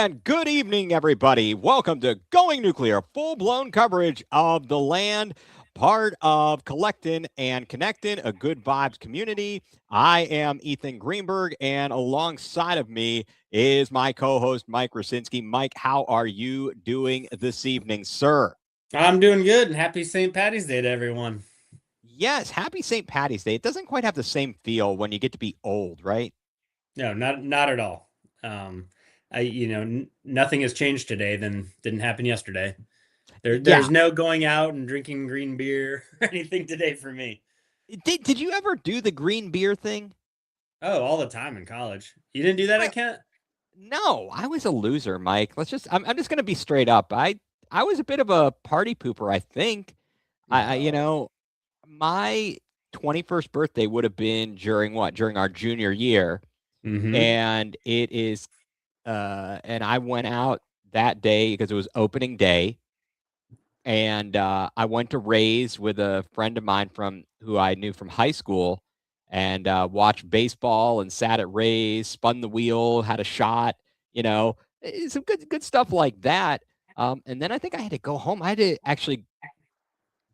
And good evening, everybody. Welcome to Going Nuclear, full-blown coverage of the land, part of Collectin' and Connectin', a good vibes community. I am Ethan Greenberg, and alongside of me is my co-host, Mike Rasinski. Mike, how are you doing this evening, sir? I'm doing good, and happy St. Patty's Day to everyone. Yes, happy St. Patty's Day. It doesn't quite have the same feel when you get to be old, right? No, not at all. Nothing has changed today than didn't happen yesterday. Yeah. There's no going out and drinking green beer or anything today for me. Did you ever do the green beer thing? Oh, all the time in college. You didn't do that at Kent? No, I was a loser, Mike. I'm just gonna be straight up. I was a bit of a party pooper, I think. No. My 21st birthday would have been during what? During our junior year. Mm-hmm. And it is and I went out that day because it was opening day. And I went to Rays with a friend of mine from who I knew from high school and watched baseball and sat at Rays, spun the wheel, had a shot, some good stuff like that. And then I think I had to go home. I had to actually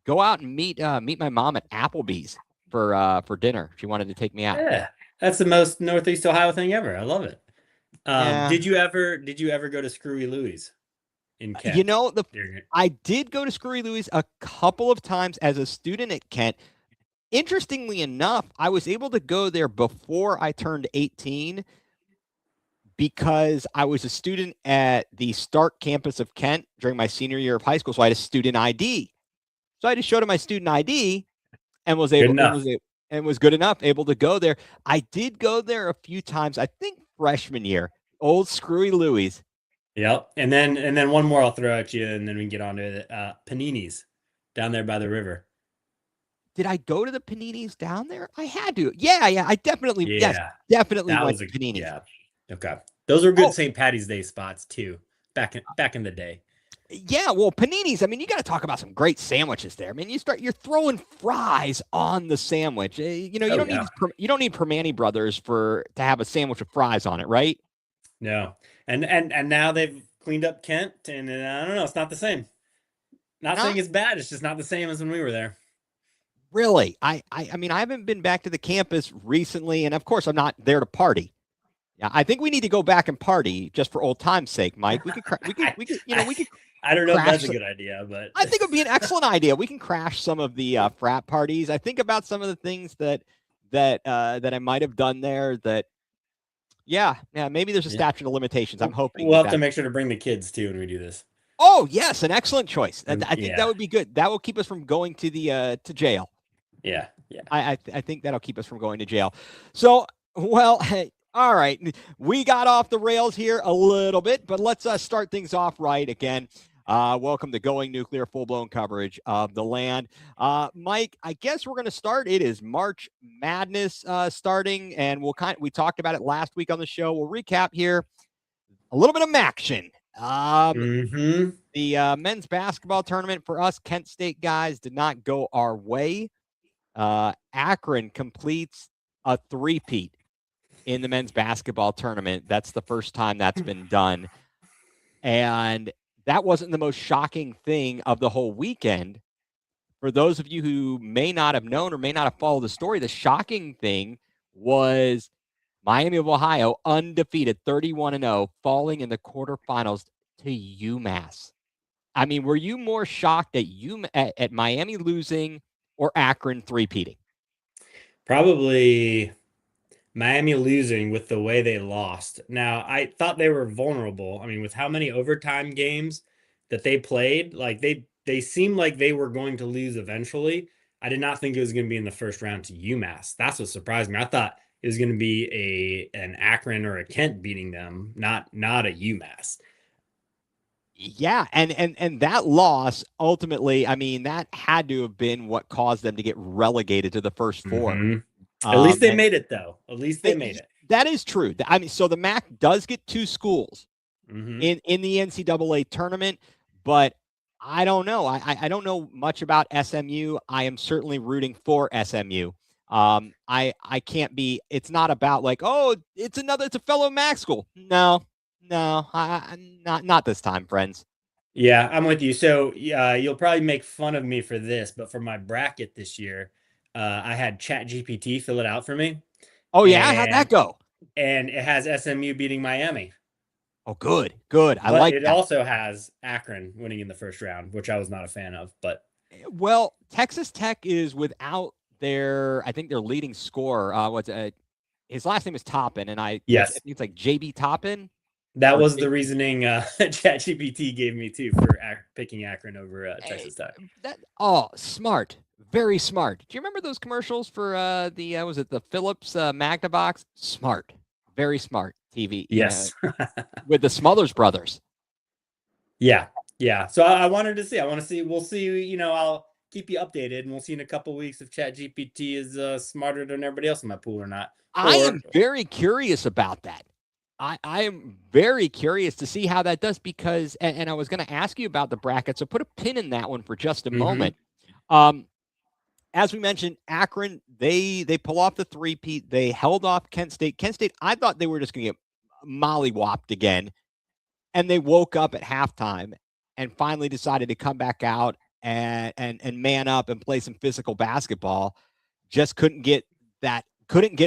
go out and meet my mom at Applebee's for dinner. She wanted to take me out. Yeah, that's the most Northeast Ohio thing ever. I love it. Yeah. Did you ever go to Screwy Louie's in You Kent? know, the During it? I did go to Screwy Louie's a couple of times as a student at Kent. Interestingly enough, I was able to go there before I turned 18 because I was a student at the Stark campus of Kent during my senior year of high school. So I had a student ID. So I just showed him my student ID and was Good able and enough. was good enough able to go there. I did go there a few times. I think freshman year, old Screwy Louie's. Yep. And then one more I'll throw at you, and then we can get on to it. Panini's down there by the river. Did I go to the Paninis down there? I had to. Yeah. I definitely, yes, Yeah, definitely that went was to a Paninis. yeah. Okay, those were good Oh, St. Patty's Day spots too. Back in the day. yeah. Well, Paninis. I mean, you got to talk about some great sandwiches there. I mean, you're throwing fries on the sandwich. You Oh don't need yeah. you don't need Permani Brothers to have a sandwich with fries on it, right? No, and now they've cleaned up Kent, and I don't know. It's not the same. Not saying Not it's bad. It's just not the same as when we were there. really. I mean, I haven't been back to the campus recently, and of course, I'm not there to party. Yeah, I think we need to go back and party just for old time's sake, Mike. I, I We could I don't know if that's crash. a good idea, but I think it would be an excellent idea. We can crash some of the frat parties. I think about some of the things that I might have done there. Yeah. Maybe there's a yeah. statute of limitations. I'm hoping We'll have to that. make sure to bring the kids too when we do this. Oh yes, an excellent choice. I think that Yeah, would be good. That will keep us from going to the to jail. yeah. I think that'll keep us from going to jail. So well. Hey, all right, we got off the rails here a little bit, but let's start things off right again. Welcome to Going Nuclear, full-blown coverage of the land. Mike, I guess we're going to start. It is March Madness starting, and we talked about it last week on the show. We'll recap here a little bit of action. Mm-hmm. The men's basketball tournament for us Kent State guys did not go our way. Akron completes a three-peat in the men's basketball tournament. That's the first time that's been done. And that wasn't the most shocking thing of the whole weekend. For those of you who may not have known or may not have followed the story, the shocking thing was Miami of Ohio, undefeated, 31-0, falling in the quarterfinals to UMass. I mean, were you more shocked at Miami losing or Akron three-peating? Probably Miami losing with the way they lost. Now, I thought they were vulnerable. I mean, with how many overtime games that they played, like they seemed like they were going to lose eventually. I did not think it was going to be in the first round to UMass. That's what surprised me. I thought it was going to be an Akron or a Kent beating them, not a UMass. Yeah, and that loss ultimately, I mean, that had to have been what caused them to get relegated to the first four. Hmm. At least they And made it, though. At least they made it. that is true. I mean, so the MAC does get two schools Hmm. in the NCAA tournament, but I don't know. I don't know much about SMU. I am certainly rooting for SMU. I can't be. It's not about like, oh, it's a fellow MAC school. No, No, not this time, friends. Yeah, I'm with you. So you'll probably make fun of me for this, but for my bracket this year, I had ChatGPT fill it out for me, Oh yeah, how'd that and go? it has SMU beating Miami, Oh, good, good. I but like it that. also has Akron winning in the first round, which I was not a fan of. But Well, Texas Tech is without their, I think their leading scorer. What's his last name is Toppin, and I yes, think it's like JB Toppin. that Or was the reasoning ChatGPT gave me too for picking Akron over eh, Texas Tech. that smart, very smart. Do you remember those commercials for the was it the Philips Magnavox? Smart, very smart TV. Yes. With the Smothers Brothers. Yeah. Yeah. So I wanted to see. I want to see. We'll see. I'll keep you updated, and we'll see in a couple weeks if ChatGPT is smarter than everybody else in my pool or not. I Or am very curious about that. I am very curious to see how that does because, and I was going to ask you about the bracket, so put a pin in that one for just a Mhm. moment. As we mentioned, Akron they pull off the three-peat. They held off Kent State. Kent State, I thought they were just going to get mollywopped again, and they woke up at halftime and finally decided to come back out and man up and play some physical basketball. Just couldn't get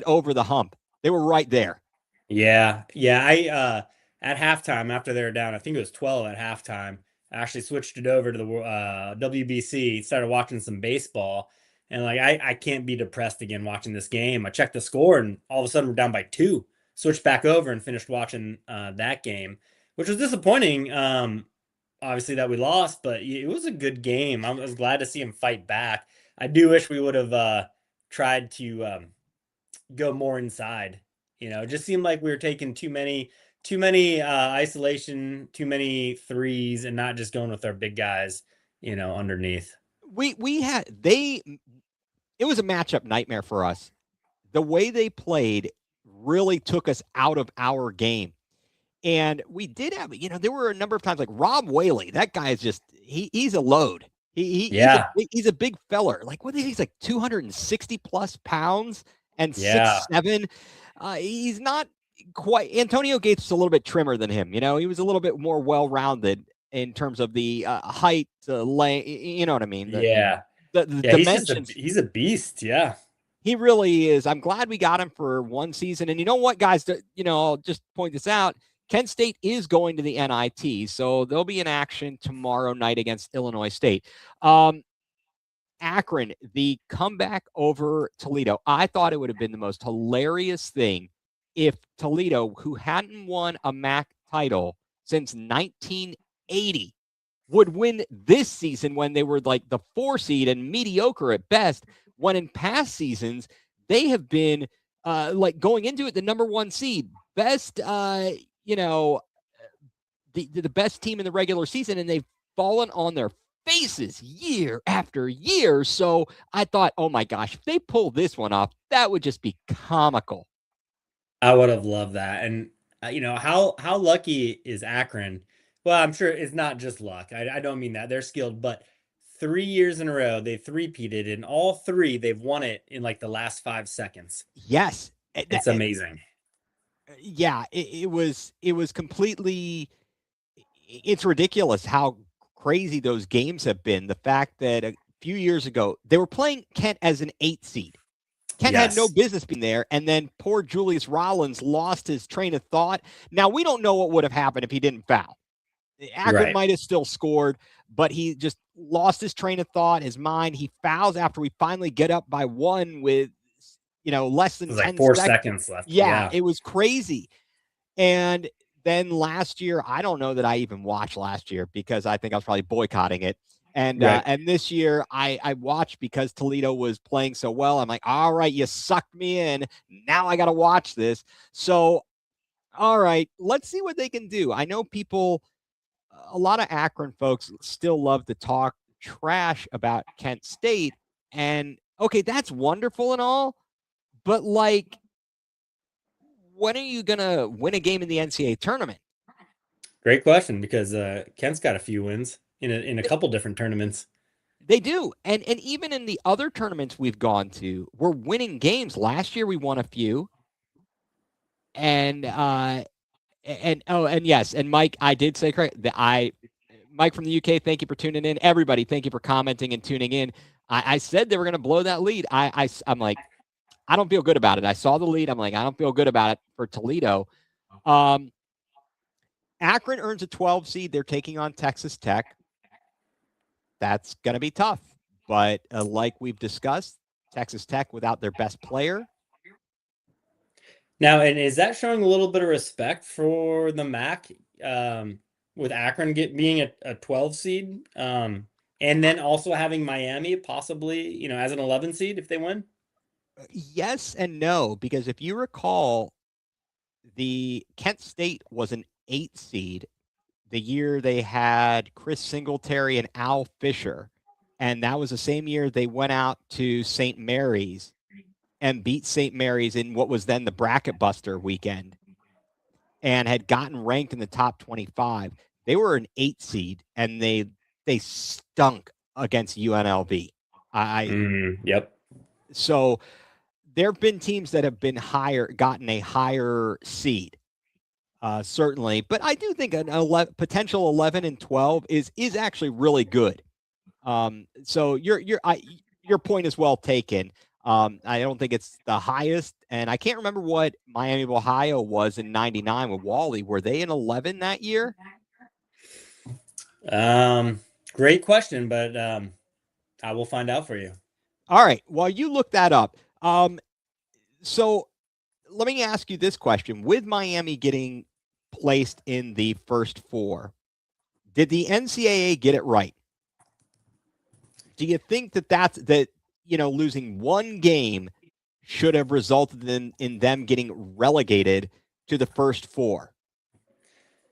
over the hump. They were right there. Yeah, yeah. I at halftime after they were down, I think it was 12 at halftime. I actually switched it over to the WBC, started watching some baseball, and like I can't be depressed again watching this game. I checked the score, and all of a sudden we're down by 2. Switched back over and finished watching that game, which was disappointing. Obviously that we lost, but it was a good game. I was glad to see him fight back. I do wish we would have tried to go more inside. It just seemed like we were taking too many isolation, too many threes, and not just going with our big guys, underneath. We had they it was a matchup nightmare for us. The way they played really took us out of our game. And we did have, there were a number of times like Rob Whaley. That guy is just he's a load. Yeah, He's a big feller. Like what is he's like 260 plus pounds and yeah, 6'7". He's not quite Antonio Gates was a little bit trimmer than him. He was a little bit more well rounded in terms of the height, length. You know what I mean? yeah, The yeah. dimensions. He's a beast. Yeah, He really is. I'm glad we got him for one season. And you know what, guys? I'll just point this out. Kent State is going to the NIT, so they'll be in action tomorrow night against Illinois State. Akron, the comeback over Toledo. I thought it would have been the most hilarious thing if Toledo, who hadn't won a MAC title since 1980, would win this season when they were like the 4 seed and mediocre at best, when in past seasons they have been like going into it the number 1 seed, best the best team in the regular season, and they've fallen on their faces year after year. So I thought, oh my gosh, if they pull this one off, that would just be comical. I would have loved that. And how lucky is Akron? Well, I'm sure it's not just luck. I don't mean that they're skilled, but 3 years in a row they three-peated, and all three they've won it in like the last 5 seconds. Yes. It's amazing. Yeah, it was completely it's ridiculous how crazy those games have been. The fact that a few years ago they were playing Kent as an 8 seed. Kent had no Yes. business being there, and then poor Julius Rollins lost his train of thought. Now we don't know what would have happened if he didn't foul. Akron Right. might have still scored, but he just lost his train of thought, his mind. He fouls after we finally get up by 1 with less It than was like 10 four seconds. seconds left. Yeah, Yeah. it was crazy. And then last year, I don't know that I even watched last year because I think I was probably boycotting it. Right. And this year I watched because Toledo was playing so well. I'm like, all right, you sucked me in. Now I got to watch this. So, all right, let's see what they can do. I know a lot of Akron folks still love to talk trash about Kent State. And okay, that's wonderful and all, but like, when are you going to win a game in the NCAA tournament? Great question, because Kent's got a few wins in a couple different tournaments. They do. And even in the other tournaments we've gone to, we're winning games. Last year we won a few. And And yes, and Mike, I did say correct. Mike from the UK, thank you for tuning in. Everybody, thank you for commenting and tuning in. I said they were going to blow that lead. I'm like, I don't feel good about it. I saw the lead. I'm like, I don't feel good about it for Toledo. Akron earns a 12 seed. They're taking on Texas Tech. That's going to be tough. But like we've discussed, Texas Tech without their best player. Now, and is that showing a little bit of respect for the MAC with Akron being a 12 seed, and then also having Miami possibly, as an 11 seed if they win? Yes and no, because if you recall, the Kent State was an 8 seed the year they had Chris Singletary and Al Fisher. And that was the same year they went out to St. Mary's and beat St. Mary's in what was then the Bracket Buster weekend and had gotten ranked in the top 25. They were an 8 seed and they stunk against UNLV. Yep. So there have been teams that have been gotten a higher seed. Certainly, but I do think potential 11 and 12 is actually really good. So your point is well taken. I don't think it's the highest, and I can't remember what Miami of Ohio was in '99 with Wally. Were they in 11 that year? Great question, but I will find out for you. All right. Well, you look that up. So let me ask you this question: with Miami getting placed in the first four, did the NCAA get it right? Do you think that losing one game should have resulted in them getting relegated to the first four?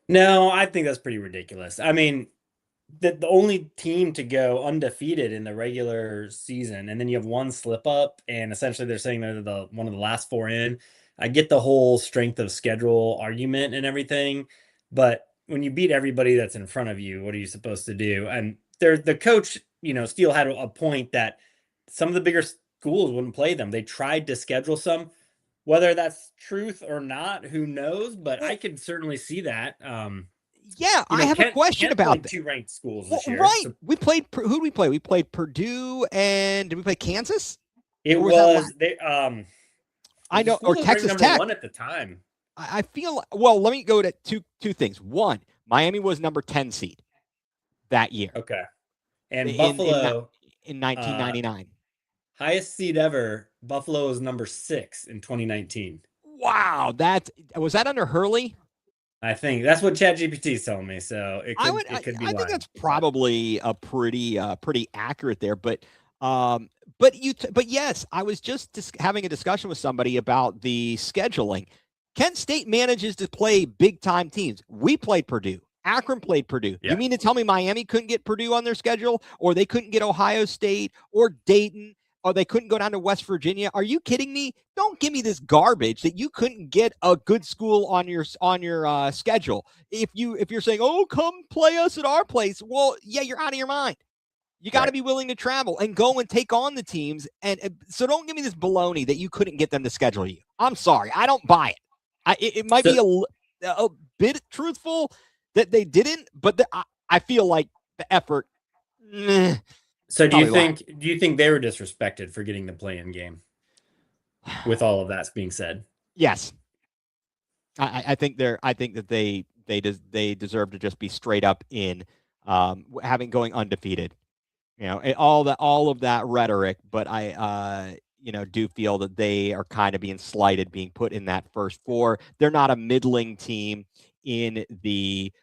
No, I think that's pretty ridiculous. I mean, the only team to go undefeated in the regular season, and then you have one slip up, and essentially they're saying they're one of the last four in. I get the whole strength of schedule argument and everything, but when you beat everybody that's in front of you, what are you supposed to do? And the coach, Steele had a point that some of the bigger schools wouldn't play them. They tried to schedule some. Whether that's truth or not, who knows? But I could certainly see that. Yeah, I have a question about that. 2 ranked schools this year. Right. So we played. Who did we play? We played Purdue, and did we play Kansas? It was they. I know, or Texas Tech. #1 at the time. I feel well. Let me go to two things. One, Miami was number 10 seed that year. Okay, and Buffalo in 1999, highest seed ever. Buffalo was number 6 in 2019. Wow, was that under Hurley? I think that's what ChatGPT is telling me. So it could be. I think that's probably a pretty accurate there. But yes, I was just having a discussion with somebody about the scheduling. Kent State manages to play big time teams. We played Purdue. Akron played Purdue. Yeah. You mean to tell me Miami couldn't get Purdue on their schedule, or they couldn't get Ohio State or Dayton, or they couldn't go down to West Virginia? Are you kidding me? Don't give me this garbage that you couldn't get a good school on your schedule. If you're saying, "Oh, come play us at our place," well, yeah, you're out of your mind. You got to be willing to travel and go and take on the teams. And so don't give me this baloney that you couldn't get them to schedule you. I'm sorry, I don't buy it. It might be a bit truthful that they didn't, but I feel like the effort. So do you think they were disrespected for getting the play-in game? With all of that being said, yes, I think that they deserve to just be straight up in going undefeated. All of that rhetoric, but I do feel that they are kind of being slighted, being put in that first four. They're not a middling team in the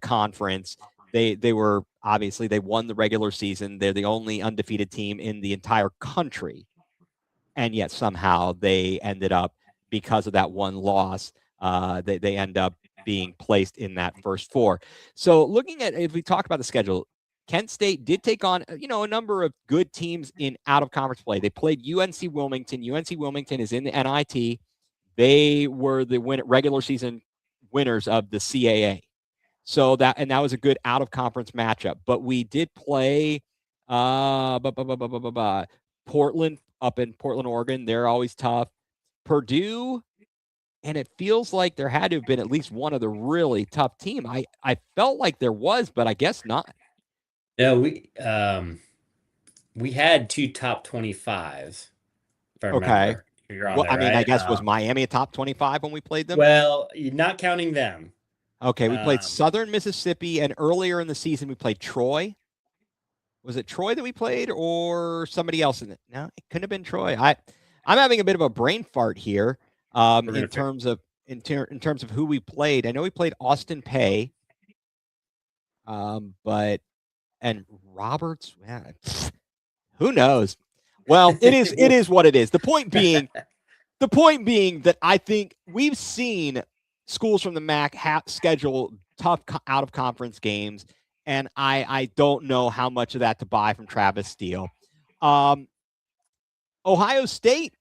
conference. They were obviously they won the regular season. They're the only undefeated team in the entire country, and yet somehow they ended up, because of that one loss, they end up being placed in that first four. So looking at, if we talk about the schedule, Kent State did take on, a number of good teams in out-of-conference play. They played UNC Wilmington. UNC Wilmington is in the NIT. They were the regular season winners of the CAA. So that was a good out-of-conference matchup. But we did play Portland up in Portland, Oregon. They're always tough. Purdue and it feels like there had to have been at least one other really tough team. I felt like there was, but I guess not. Yeah, we had 2 top 25s, if I Okay. remember. You're on Well, there, I mean, I right? guess was Miami a top 25 when we played them? Well, you're not counting them. Okay, we played Um, Southern Mississippi, and earlier in the season we played Troy. Was it Troy that we played, or somebody else in it? No, it couldn't have been Troy. I'm having a bit of a brain fart here. we're In gonna terms of in terms of who we played. I know we played Austin Pay, but and Roberts. Man, who knows? Well, it is what it is. The point being that I think we've seen schools from the MAC schedule tough out of conference games, and I don't know how much of that to buy from Travis Steele. Ohio State,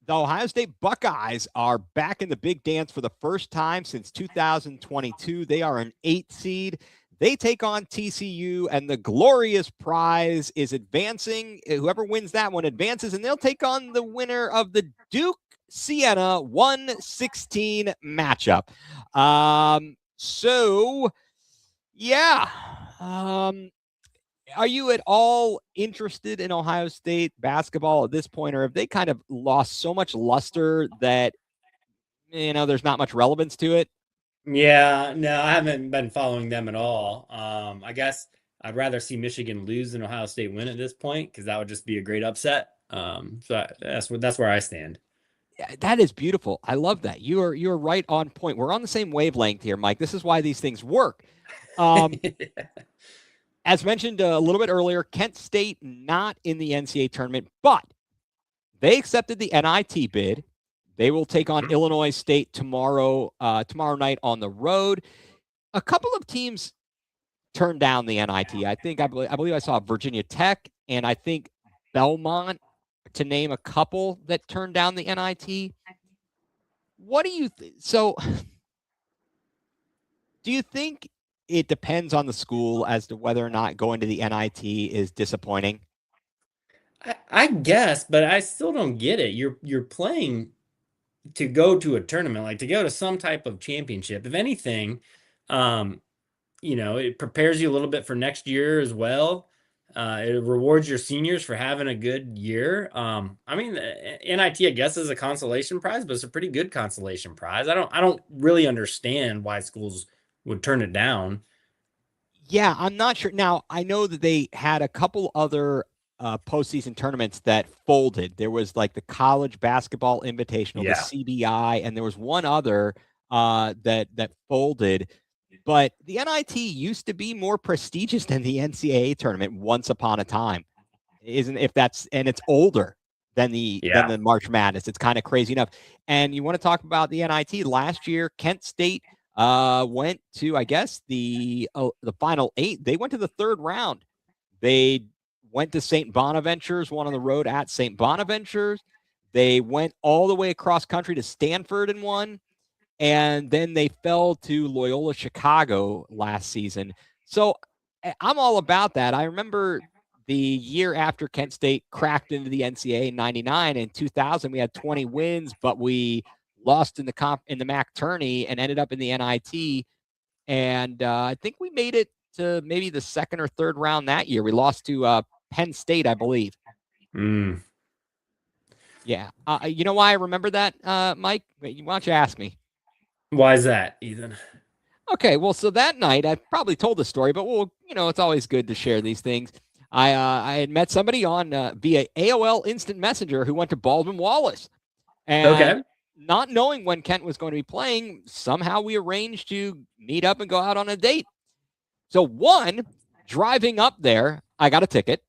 the Ohio State Buckeyes are back in the big dance for the first time since 2022. They are an 8 seed. They take on TCU, and the glorious prize is advancing. Whoever wins that one advances, and they'll take on the winner of the Duke Siena 116 matchup. So, yeah. Are you at all interested in Ohio State basketball at this point, or have they kind of lost so much luster that, there's not much relevance to it? Yeah, no, I haven't been following them at all. I guess I'd rather see Michigan lose than Ohio State win at this point because that would just be a great upset. That's where I stand. Yeah, that is beautiful. I love that. You're right on point. We're on the same wavelength here, Mike. This is why these things work. As mentioned a little bit earlier, Kent State not in the NCAA tournament, but they accepted the NIT bid. They will take on Illinois State tomorrow night on the road. A couple of teams turned down the NIT. I believe I saw Virginia Tech, and I think Belmont, to name a couple that turned down the NIT. What do you think? So, do you think it depends on the school as to whether or not going to the NIT is disappointing? I guess, but I still don't get it. You're playing to go to a tournament, like to go to some type of championship. If anything, um, it prepares you a little bit for next year as well. It rewards your seniors for having a good year. I mean, NIT, I guess, is a consolation prize, but it's a pretty good consolation prize. I don't really understand why schools would turn it down. Yeah, I'm not sure. Now, I know that they had a couple other postseason tournaments that folded. There was like the College Basketball Invitational, the Yeah. CBI, and there was one other that folded. But the NIT used to be more prestigious than the NCAA tournament once upon a time. Isn't if that's and it's older than the March Madness. It's kind of crazy enough. And you want to talk about the NIT last year, Kent State went to, I guess, the final 8. They went to the third round. They went to St. Bonaventure's, won on the road at St. Bonaventure's. They went all the way across country to Stanford and won. And then they fell to Loyola Chicago last season. So I'm all about that. I remember the year after Kent State cracked into the NCAA in 99 and 2000, we had 20 wins, but we lost in the MAC tourney and ended up in the NIT. And I think we made it to maybe the second or third round that year. We lost to Penn State, I believe. Yeah. You know why I remember that, Mike? Why don't you ask me? Why is that, Ethan? Okay, well, so that night I probably told the story, but it's always good to share these things. I had met somebody on via AOL Instant Messenger who went to Baldwin Wallace, and not knowing when Kent was going to be playing, somehow we arranged to meet up and go out on a date. So driving up there, I got a ticket.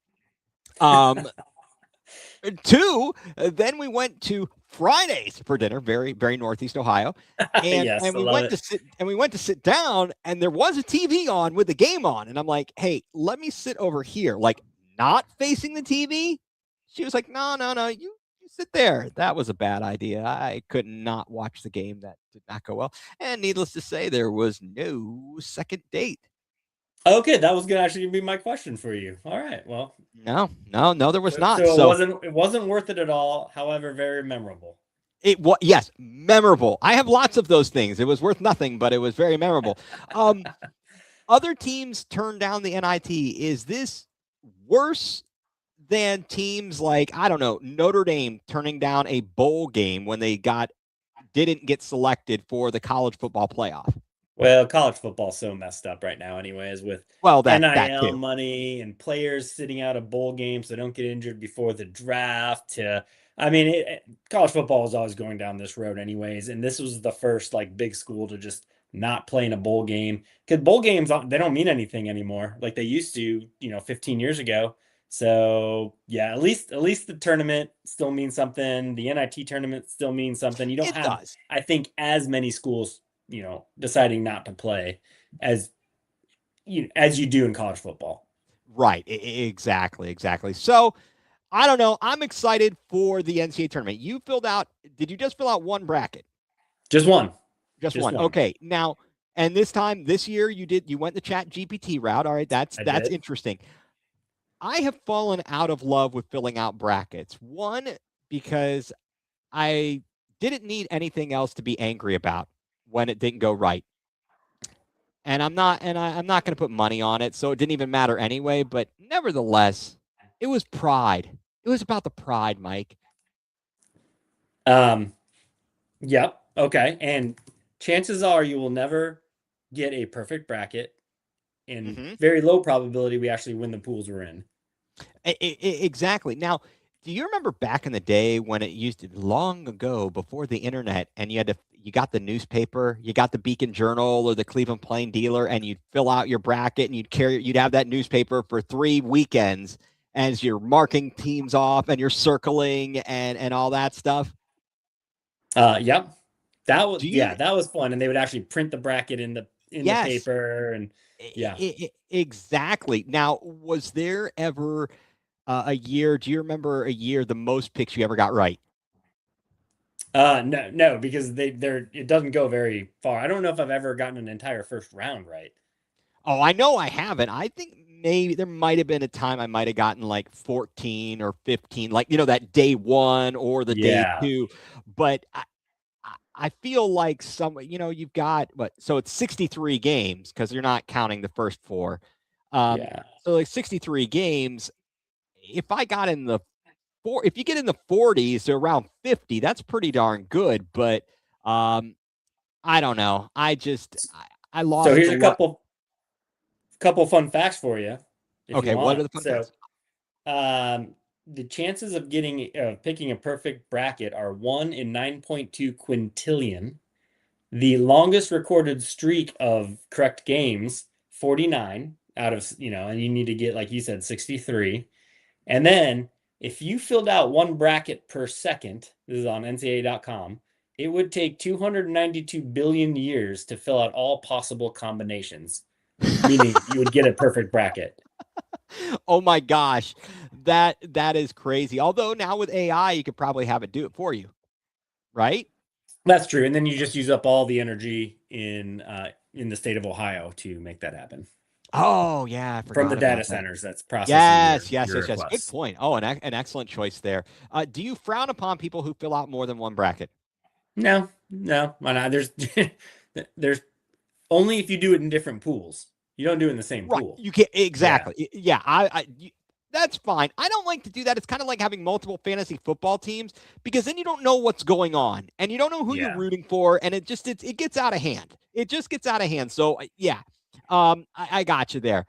2, then we went to Fridays for dinner, very, very Northeast Ohio. And, yes, and we went to sit down, and there was a TV on with the game on. And I'm like, hey, let me sit over here, like not facing the TV. She was like, no, you sit there. That was a bad idea. I could not watch the game. That did not go well. And needless to say, there was no second date. Okay, that was gonna actually be my question for you. All right, well, no, there was not. So it wasn't worth it at all. However, very memorable. Yes, memorable. I have lots of those things. It was worth nothing, but it was very memorable. Other teams turned down the NIT. Is this worse than teams like, I don't know, Notre Dame turning down a bowl game when they didn't get selected for the college football playoff? Well, college football's so messed up right now, anyways, with Well, that NIL too. money and players sitting out of bowl games so they don't get injured before the draft. I mean, college football is always going down this road, anyways. And this was the first like big school to just not play in a bowl game, because bowl games, they don't mean anything anymore like they used to, 15 years ago. So yeah, at least the tournament still means something. The NIT tournament still means something. You don't It have, does. I think, as many schools deciding not to play as as you do in college football. Right. Exactly. So I don't know. I'm excited for the NCAA tournament. Did you just fill out one bracket? Just one. Just Just one. one. Okay. Now, and this year you went the chat GPT route. All right. That's I did. interesting. I have fallen out of love with filling out brackets. One, because I didn't need anything else to be angry about when it didn't go right. And I'm not going to put money on it, so it didn't even matter anyway, but nevertheless, it was pride. It was about the pride, Mike. Yep. Okay. And chances are you will never get a perfect bracket, and very low probability we actually win the pools we're in. Exactly. Now, do you remember back in the day when it used to, long ago before the internet, and you got the newspaper, you got the Beacon Journal or the Cleveland Plain Dealer, and you'd fill out your bracket and you'd have that newspaper for 3 weekends as you're marking teams off and you're circling and all that stuff? Yep. That was fun. And they would actually print the bracket in the Yes. paper, and yeah. Exactly. Now, was there ever a year? Do you remember a year the most picks you ever got right? No, because it doesn't go very far. I don't know if I've ever gotten an entire first round right. Oh, I know I haven't. I think maybe there might have been a time I might have gotten like 14 or 15, like, that day one or the day Yeah. two. But I feel like you've got so it's 63 games because you're not counting the first four. Yeah. So like 63 games. If you get in the 40s to around 50, that's pretty darn good. But I don't know. I lost. So here's a couple fun facts for you, if you Okay, what want. are the fun facts? The chances of picking a perfect bracket are 1 in 9.2 quintillion. The longest recorded streak of correct games, 49 out of, and you need to get, like you said, 63. And then if you filled out one bracket per second, this is on NCAA.com, it would take 292 billion years to fill out all possible combinations, meaning you would get a perfect bracket. Oh my gosh, that is crazy. Although now with AI, you could probably have it do it for you, right? That's true, and then you just use up all the energy in the state of Ohio to make that happen. Oh yeah, I From forgot the about data that. centers that's processing Yes. your Good requests. point. Oh, an excellent choice there. Do you frown upon people who fill out more than one bracket? No, why not? There's only if you do it in different pools. You don't do it in the same Right. pool. You can't exactly. Yeah. That's fine. I don't like to do that. It's kind of like having multiple fantasy football teams because then you don't know what's going on and you don't know who you're rooting for, and it gets out of hand. It just gets out of hand. So yeah, I got you there.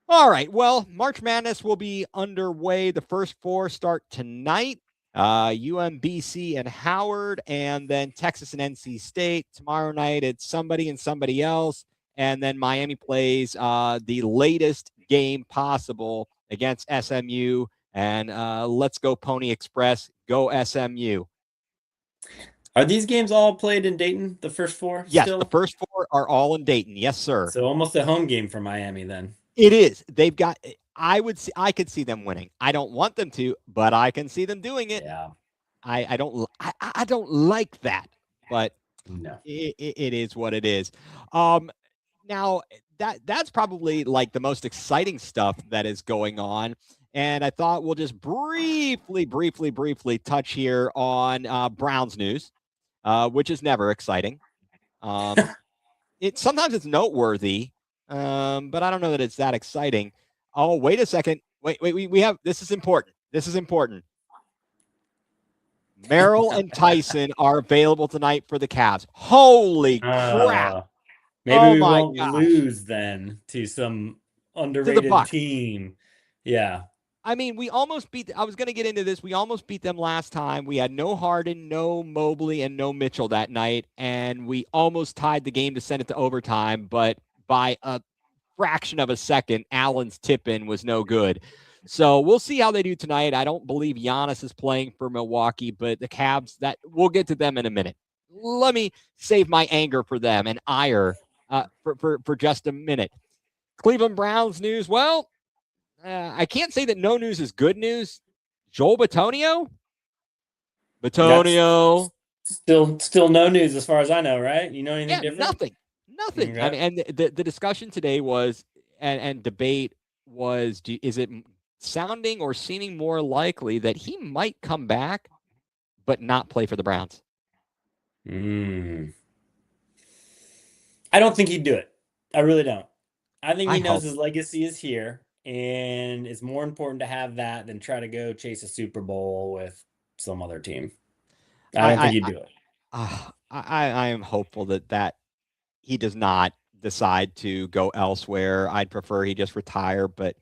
All right. Well, March Madness will be underway. The first four start tonight. UMBC and Howard, and then Texas and NC State. Tomorrow night, it's somebody and somebody else. And then Miami plays the latest game possible against SMU. And let's go Pony Express. Go SMU. Are these games all played in Dayton, the first four? Yes, Still? the first four are all in Dayton. Yes, sir. So almost a home game for Miami then. It is. I could see them winning. I don't want them to, but I can see them doing it. Yeah. I don't like that, but no, it is what it is. Now that's probably like the most exciting stuff that is going on. And I thought we'll just briefly touch here on Browns news, which is never exciting. Sometimes it's noteworthy, but I don't know that it's that exciting. Oh, wait a second. Wait, we have this is important. This is important. Merrill and Tyson are available tonight for the Cavs. Holy crap. Maybe Oh we my won't gosh. lose then to some To the underrated Bucks. team. Yeah. I mean, we almost beat. I was going to get into this. We almost beat them last time. We had no Harden, no Mobley, and no Mitchell that night, and we almost tied the game to send it to overtime. But by a fraction of a second, Allen's tip-in was no good. So we'll see how they do tonight. I don't believe Giannis is playing for Milwaukee, but the Cavs, that we'll get to them in a minute. Let me save my anger for them and ire for just a minute. Cleveland Browns news. Well, I can't say that no news is good news. Joel Bitonio? Bitonio. Still no news as far as I know, right? You know anything different? Nothing. Okay. I mean, and the discussion today was, and debate was, is it sounding or seeming more likely that he might come back but not play for the Browns? I don't think he'd do it. I really don't. I think he knows his legacy is here, and it's more important to have that than try to go chase a Super Bowl with some other team. I don't think he'd do it. I am hopeful that he does not decide to go elsewhere. I'd prefer he just retire, but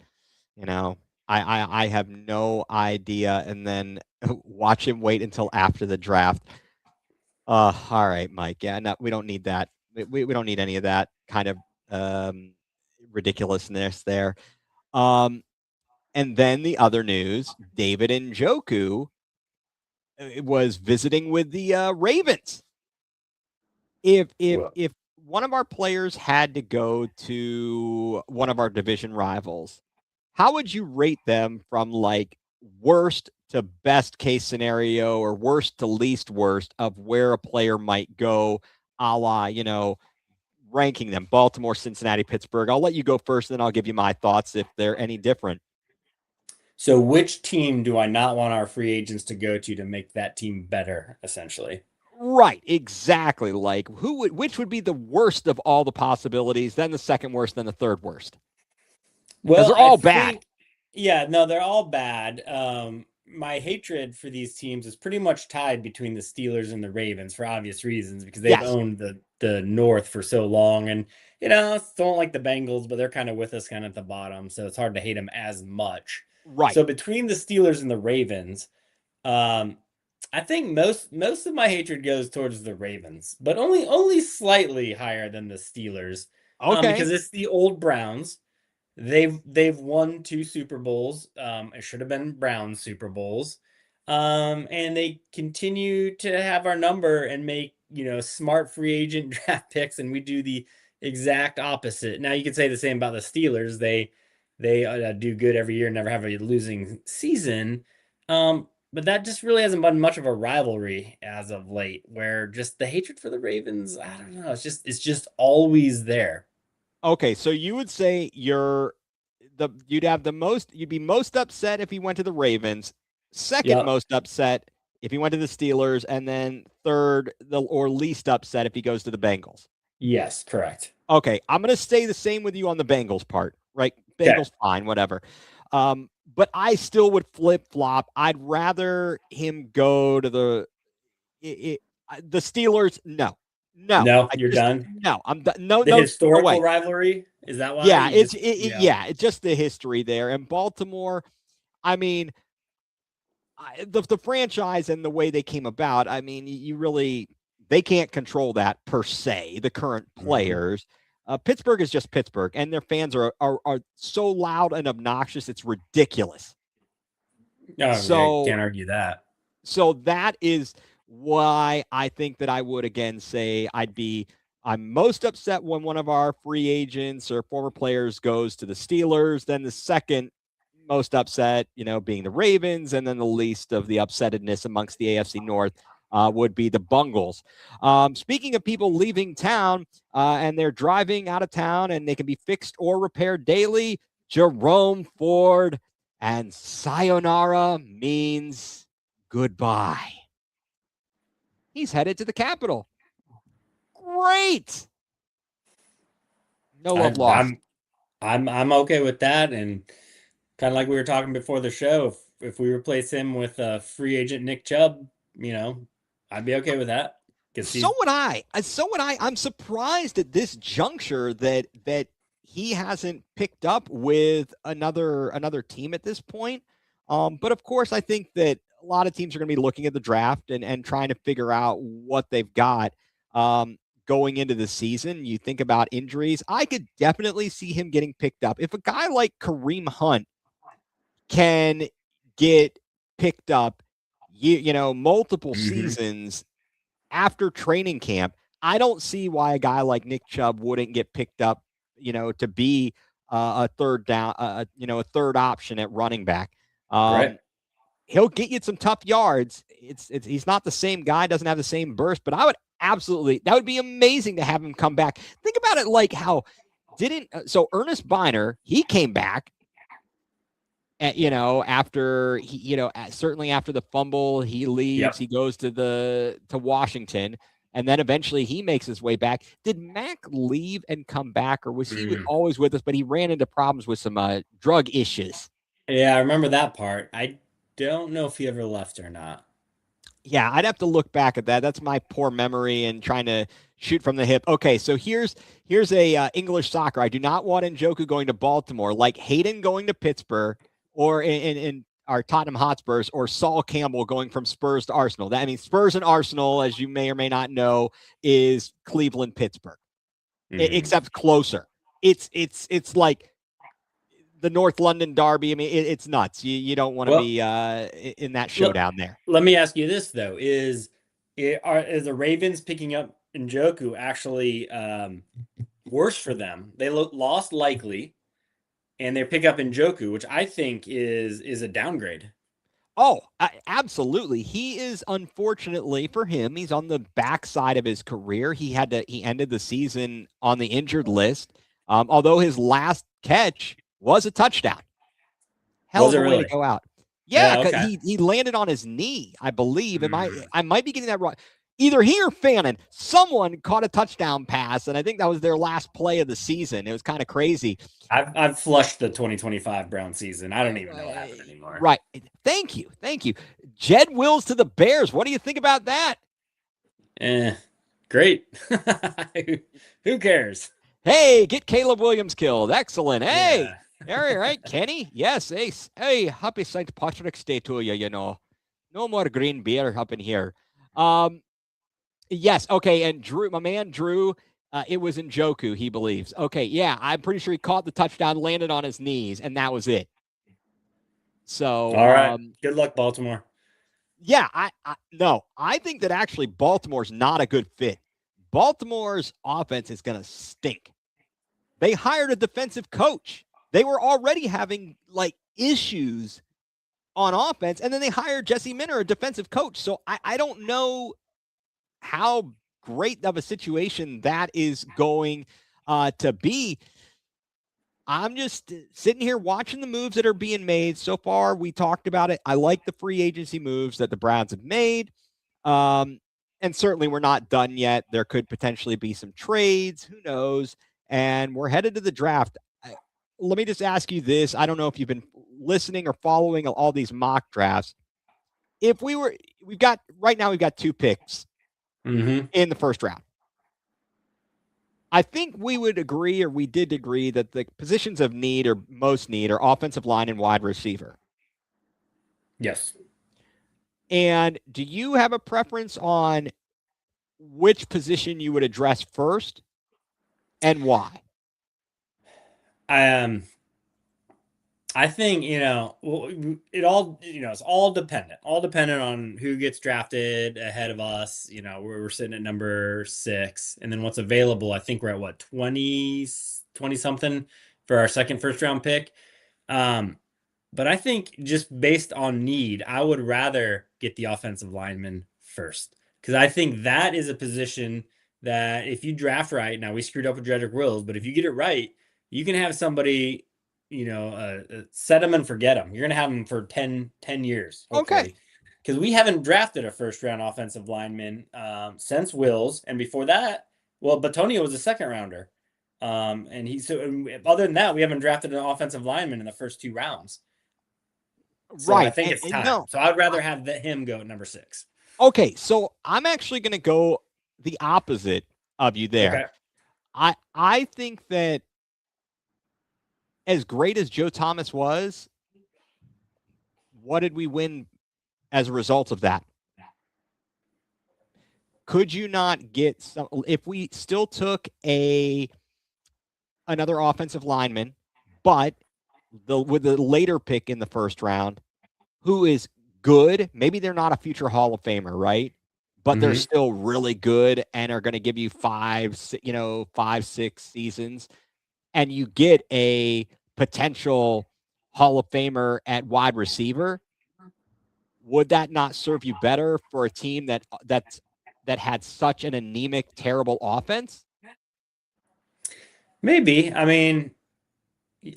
you know, I have no idea. And then watch him wait until after the draft. All right, Mike. Yeah, no, we don't need that. We don't need any of that kind of ridiculousness there. And then the other news: David Njoku was visiting with the Ravens. If one of our players had to go to one of our division rivals, how would you rate them from like worst to best case scenario or worst to least worst of where a player might go, a la, ranking them? Baltimore, Cincinnati, Pittsburgh. I'll let you go first, then I'll give you my thoughts if they're any different. So which team do I not want our free agents to go to make that team better, essentially? Right, exactly. Like which would be the worst of all the possibilities, then the second worst, then the third worst? Well, they're all bad. Yeah, no, they're all bad. My hatred for these teams is pretty much tied between the Steelers and the Ravens for obvious reasons, because they've owned the North for so long, and don't like the Bengals, but they're kind of with us kind of at the bottom, so it's hard to hate them as much. Right. So between the Steelers and the Ravens, I think most of my hatred goes towards the Ravens, but only slightly higher than the Steelers. Okay. Because it's the old Browns. They've won 2 Super Bowls. It should have been Browns Super Bowls. And they continue to have our number and make, smart free agent draft picks, and we do the exact opposite. Now you could say the same about the Steelers. They do good every year, never have a losing season. But that just really hasn't been much of a rivalry as of late, where just the hatred for the Ravens, I don't know, it's just always there. Okay, so you would say you'd be most upset if he went to the Ravens, second most upset if he went to the Steelers, and then third or least upset if he goes to the Bengals. Yes, correct. Okay, I'm going to stay the same with you on the Bengals part, right? Bengals, fine, whatever. But I still would flip-flop. I'd rather him go to the Steelers. No, you're done. No, I'm done. No, the historical rivalry, is that why? Yeah, it's just the history there. And Baltimore, I mean, the franchise and the way they came about. I mean, they can't control that per se. The current players. Pittsburgh is just Pittsburgh, and their fans are so loud and obnoxious. It's ridiculous. So can't argue that. So that is why I think that I would again say I'm most upset when one of our free agents or former players goes to the Steelers. Then the second most upset, being the Ravens, and then the least of the upsettedness amongst the AFC North would be the Bungles. Speaking of people leaving town and they're driving out of town and they can be fixed or repaired daily, Jerome Ford And sayonara means goodbye. He's headed to the capital. Great. No love lost. I'm okay with that, and kind of like we were talking before the show, if we replace him with a free agent Nick Chubb, I'd be okay with that. Because So would I. So would I. I'm surprised at this juncture that he hasn't picked up with another team at this point. But of course, I think that a lot of teams are going to be looking at the draft and trying to figure out what they've got going into the season. You think about injuries. I could definitely see him getting picked up. If a guy like Kareem Hunt can get picked up, multiple seasons after training camp, I don't see why a guy like Nick Chubb wouldn't get picked up, to be a third down, a third option at running back. right. He'll get you some tough yards. It's he's not the same guy, doesn't have the same burst, but that would be amazing to have him come back. Think about it like how so Ernest Biner, he came back after certainly after the fumble, he leaves, Yep. he goes to Washington, and then eventually he makes his way back. Did Mac leave and come back, or was he always with us, but he ran into problems with some drug issues? Yeah, I remember that part. I don't know if he ever left or not. Yeah, I'd have to look back at that. That's my poor memory and trying to shoot from the hip. Okay, so here's a English soccer. I do not want Njoku going to Baltimore, like Hayden going to Pittsburgh, or in our Tottenham Hotspurs, or Saul Campbell going from Spurs to Arsenal. That means Spurs and Arsenal, as you may or may not know, is Cleveland, Pittsburgh, except closer. It's like the North London derby. I mean, it's nuts. You don't want to be in that showdown there. Let me ask you this though: is the Ravens picking up Njoku actually worse for them? They lost likely, and they pick up Njoku, which I think is a downgrade. Oh, absolutely. He is, unfortunately for him, he's on the backside of his career. He ended the season on the injured list. Although his last catch was a touchdown. Hell of a way to go out. Yeah, okay. he landed on his knee, I believe. I might be getting that wrong. Either he or Fannin, someone caught a touchdown pass, and I think that was their last play of the season. It was kind of crazy. I've flushed the 2025 Brown season. I don't even know what happened anymore. Right. Thank you. Jed Wills to the Bears. What do you think about that? Great. Who cares? Hey, get Caleb Williams killed. Excellent. Hey, Yeah. all right, Kenny. Yes. Hey, happy St. Patrick's Day to you. No more green beer up in here. Yes. Okay. And Drew, my man Drew, it was Njoku, he believes. Okay. Yeah. I'm pretty sure he caught the touchdown, landed on his knees, and that was it. So, all right. Good luck, Baltimore. Yeah. I think that actually Baltimore's not a good fit. Baltimore's offense is going to stink. They hired a defensive coach. They were already having issues on offense, and then they hired Jesse Minter, a defensive coach. So I don't know how great of a situation that is going to be. I'm just sitting here watching the moves that are being made. So far, we talked about it. I like the free agency moves that the Browns have made. And certainly we're not done yet. There could potentially be some trades. Who knows? And we're headed to the draft. Let me just ask you this. I don't know if you've been listening or following all these mock drafts. We've got 2 picks in the first round. I think we would agree, or we did agree, that the positions of need or most need are offensive line and wide receiver. Yes. And do you have a preference on which position you would address first and why? I think, it's all dependent on who gets drafted ahead of us. We're sitting at number 6, and then what's available. I think we're at what, 20 something for our second first round pick. But I think just based on need, I would rather get the offensive lineman first, because I think that is a position that if you draft right, now we screwed up with Jedrick Wills, but if you get it right, you can have somebody set them and forget them. You're going to have them for 10 years, Okay. hopefully. Because we haven't drafted a first round offensive lineman since Wills. And before that, well, Batonio was a second rounder. Other than that, we haven't drafted an offensive lineman in the first 2 rounds. So I Right. think it's time. No. So I'd rather have him go at number 6. Okay. So I'm actually going to go the opposite of you there. Okay. I think that as great as Joe Thomas was, what did we win as a result of that? Could you not get some, if we still took another offensive lineman, but with the later pick in the first round, who is good? Maybe they're not a future Hall of Famer, right? But they're still really good and are going to give you 5, 6 seasons, and you get a potential Hall of Famer at wide receiver. Would that not serve you better for a team that had such an anemic, terrible offense? Maybe. I mean,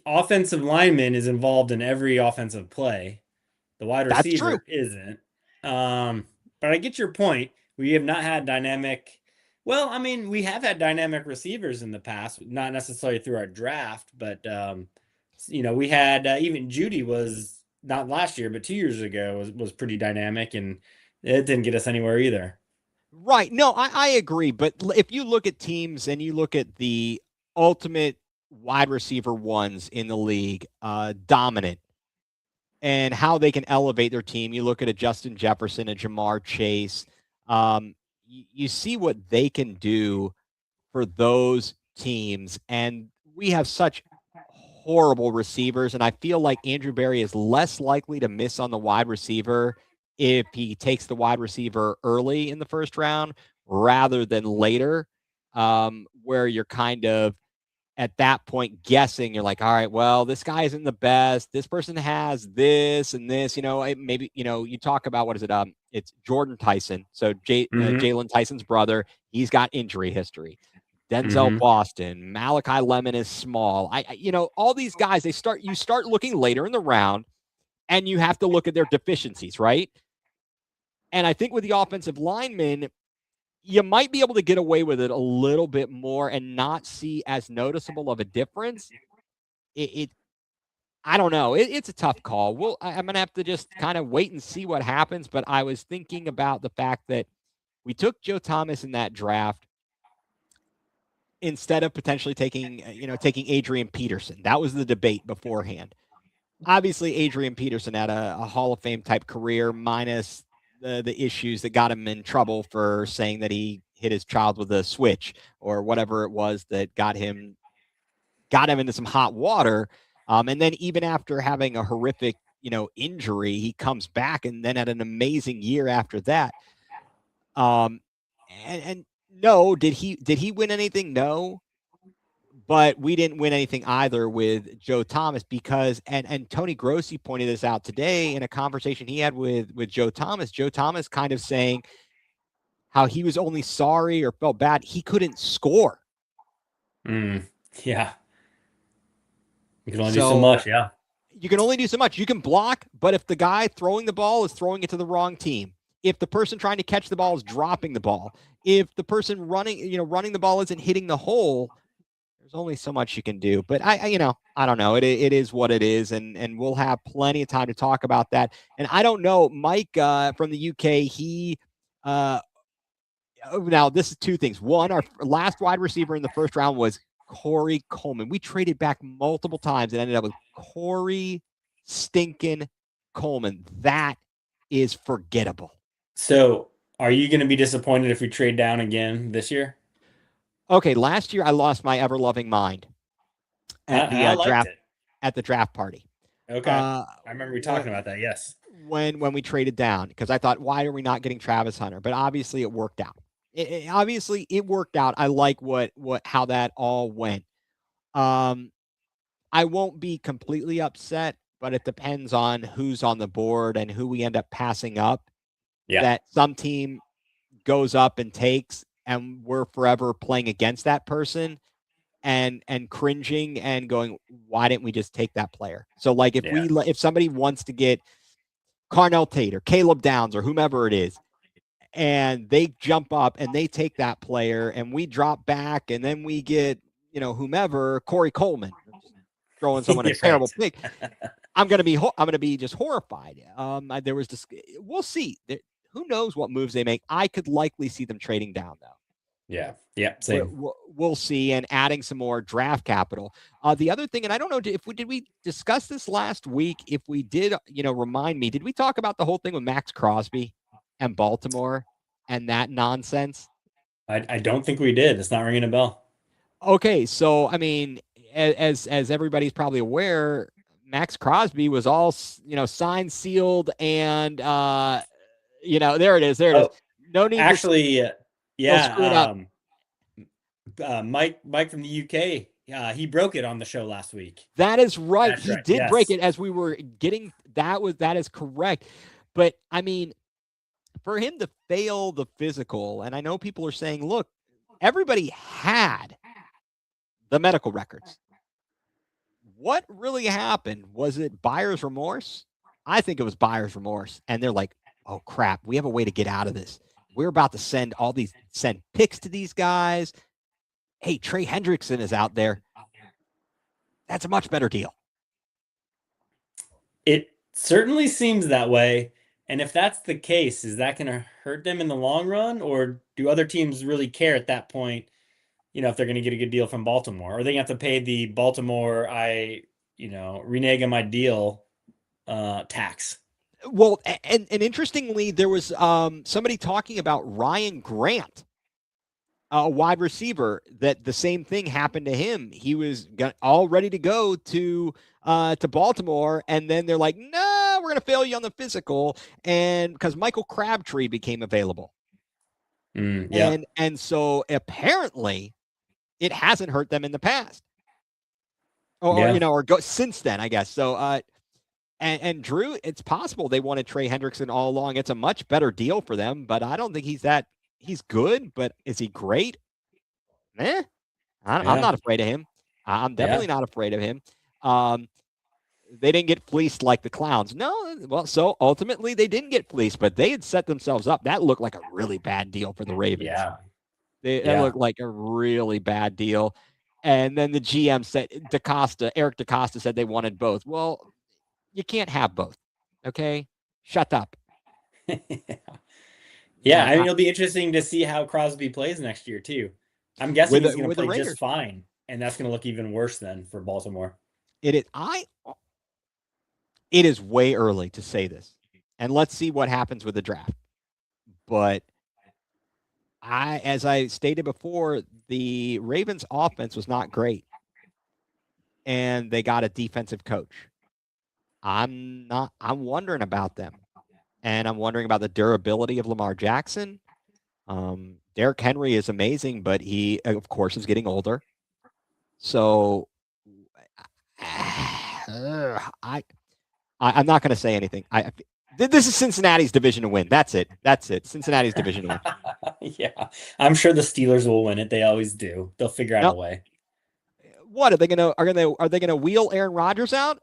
offensive lineman is involved in every offensive play. The wide That's true. receiver isn't. But I get your point. We have not had dynamic. Well, I mean, we have had dynamic receivers in the past, not necessarily through our draft, but we had even Judy was not last year, but 2 years ago was pretty dynamic, and it didn't get us anywhere either. Right. No, I agree. But if you look at teams and you look at the ultimate wide receiver ones in the league, dominant, and how they can elevate their team, you look at a Justin Jefferson, a Jamar Chase, you see what they can do for those teams. And we have such horrible receivers. And I feel like Andrew Berry is less likely to miss on the wide receiver if he takes the wide receiver early in the first round rather than later, where you're kind of at that point guessing. You're like, all right, well, this guy isn't the best. This person has this and this, maybe, you talk about, what is it? It's Jordan Tyson. So Jalen Tyson's brother, he's got injury history. Denzel Boston, Malachi Lemon is small. All these guys, you start looking later in the round and you have to look at their deficiencies, right? And I think with the offensive linemen, you might be able to get away with it a little bit more and not see as noticeable of a difference. I don't know. It's a tough call. I'm going to have to just kind of wait and see what happens. But I was thinking about the fact that we took Joe Thomas in that draft instead of potentially taking Adrian Peterson. That was the debate beforehand. Obviously, Adrian Peterson had a Hall of Fame type career, minus the issues that got him in trouble for saying that he hit his child with a switch or whatever it was that got him into some hot water. And then even after having a horrific, injury, he comes back and then had an amazing year after that. And no, did he win anything? No. But we didn't win anything either with Joe Thomas because, and Tony Grossi pointed this out today in a conversation he had with Joe Thomas. Joe Thomas kind of saying how he was only sorry or felt bad he couldn't score. Yeah. You can only do so much, yeah. You can only do so much. You can block, but if the guy throwing the ball is throwing it to the wrong team, if the person trying to catch the ball is dropping the ball, if the person running the ball isn't hitting the hole, there's only so much you can do. But I don't know. It is what it is, and we'll have plenty of time to talk about that. And I don't know, Mike from the UK, he now this is two things. One, our last wide receiver in the first round was Corey Coleman. We traded back multiple times and ended up with Corey stinking Coleman. That is forgettable. So are you going to be disappointed if we trade down again this year? Okay, last year I lost my ever-loving mind at the draft party. Okay, I remember we talking about that. Yes, when we traded down, because I thought, why are we not getting Travis Hunter? But obviously it worked out. It worked out. I like how that all went. I won't be completely upset, but it depends on who's on the board and who we end up passing up. Yeah, that some team goes up and takes, and we're forever playing against that person. and cringing and going, why didn't we just take that player? So like if somebody wants to get Carnell Tate or Caleb Downs or whomever it is, and they jump up and they take that player and we drop back and then we get, whomever, Corey Coleman, throwing someone a terrible pick. I'm going to be just horrified. There was this, we'll see. Who knows what moves they make? I could likely see them trading down though. Yeah, same. We'll see, and adding some more draft capital. The other thing, and I don't know if we discuss this last week. If we did, remind me. Did we talk about the whole thing with Max Crosby and Baltimore and that nonsense? I don't think we did. It's not ringing a bell. Okay, so I mean, as everybody's probably aware, Max Crosby was all signed, sealed, and there it is. There it is. No need. Actually, Mike from the UK, he broke it on the show last week. That is right. He did break it as we were getting. That is correct. But I mean, for him to fail the physical, and I know people are saying, look, everybody had the medical records. What really happened? Was it buyer's remorse? I think it was buyer's remorse. And they're like, oh crap, we have a way to get out of this. We're about to send picks to these guys. Hey, Trey Hendrickson is out there. That's a much better deal. It certainly seems that way. And if that's the case, is that going to hurt them in the long run? Or do other teams really care at that point, if they're going to get a good deal from Baltimore? Or are they going to have to pay the Baltimore, renege on my deal tax? Well, and interestingly, there was somebody talking about Ryan Grant, a wide receiver, that the same thing happened to him. He was all ready to go to Baltimore, and then they're like, no, we're going to fail you on the physical, and because Michael Crabtree became available. And so apparently it hasn't hurt them in the past. Or since then, I guess. So and Drew, it's possible they wanted Trey Hendrickson all along. It's a much better deal for them, but I don't think he's good, but is he great? I'm not afraid of him. I'm definitely not afraid of him. They didn't get fleeced like the Clowns. No, well, so ultimately they didn't get fleeced, but they had set themselves up. That looked like a really bad deal for the Ravens. That looked like a really bad deal. And then the GM said, Eric DaCosta said they wanted both. Well, you can't have both. Okay? Shut up. I mean, it'll be interesting to see how Crosby plays next year, too. I'm guessing he's going to play just fine, and that's going to look even worse then for Baltimore. It is way early to say this, and let's see what happens with the draft. But as I stated before, the Ravens' offense was not great, and they got a defensive coach. I'm wondering about them, and I'm wondering about the durability of Lamar Jackson. Derrick Henry is amazing, but he, of course, is getting older. So I'm not going to say anything. This is Cincinnati's division to win. That's it. Cincinnati's division to win. I'm sure the Steelers will win it. They always do. They'll figure out a way. What are they gonna wheel Aaron Rodgers out?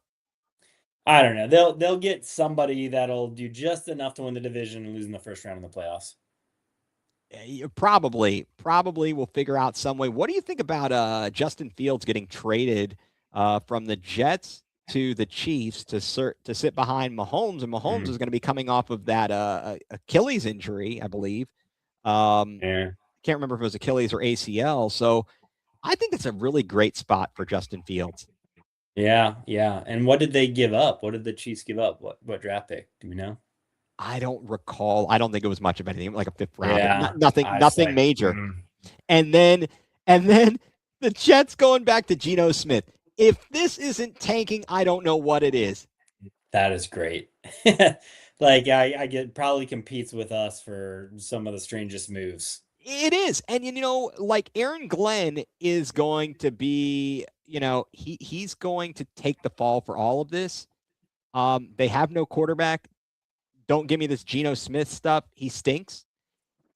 I don't know. They'll get somebody that'll do just enough to win the division and lose in the first round of the playoffs. Probably we'll figure out some way. What do you think about Justin Fields getting traded from the Jets to the Chiefs to sit behind Mahomes? And Mahomes is going to be coming off of that Achilles injury, I believe. Can't remember if it was Achilles or ACL. So I think it's a really great spot for Justin Fields. Yeah. And what did they give up? What did the Chiefs give up? What draft pick? Do we know? I don't recall. I don't think it was much of anything, like a fifth round. Nothing major. And then the Jets going back to Geno Smith. If this isn't tanking, I don't know what it is. That is great. I get probably competes with us for some of the strangest moves. It is. And like Aaron Glenn is going to be, he's going to take the fall for all of this. They have no quarterback. Don't give me this Geno Smith stuff. He stinks.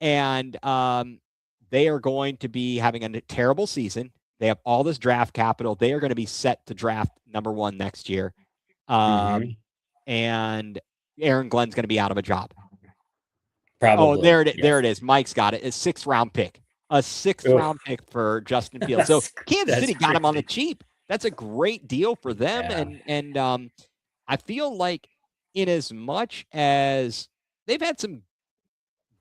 And they are going to be having a terrible season. They have all this draft capital. They are going to be set to draft number 1 next year. And Aaron Glenn's going to be out of a job. Probably. Oh, there it is. Mike's got it. A 6th round pick. A 6th round pick for Justin Fields. So Kansas City got him on the cheap. That's a great deal for them. Yeah. And I feel like in as much as they've had some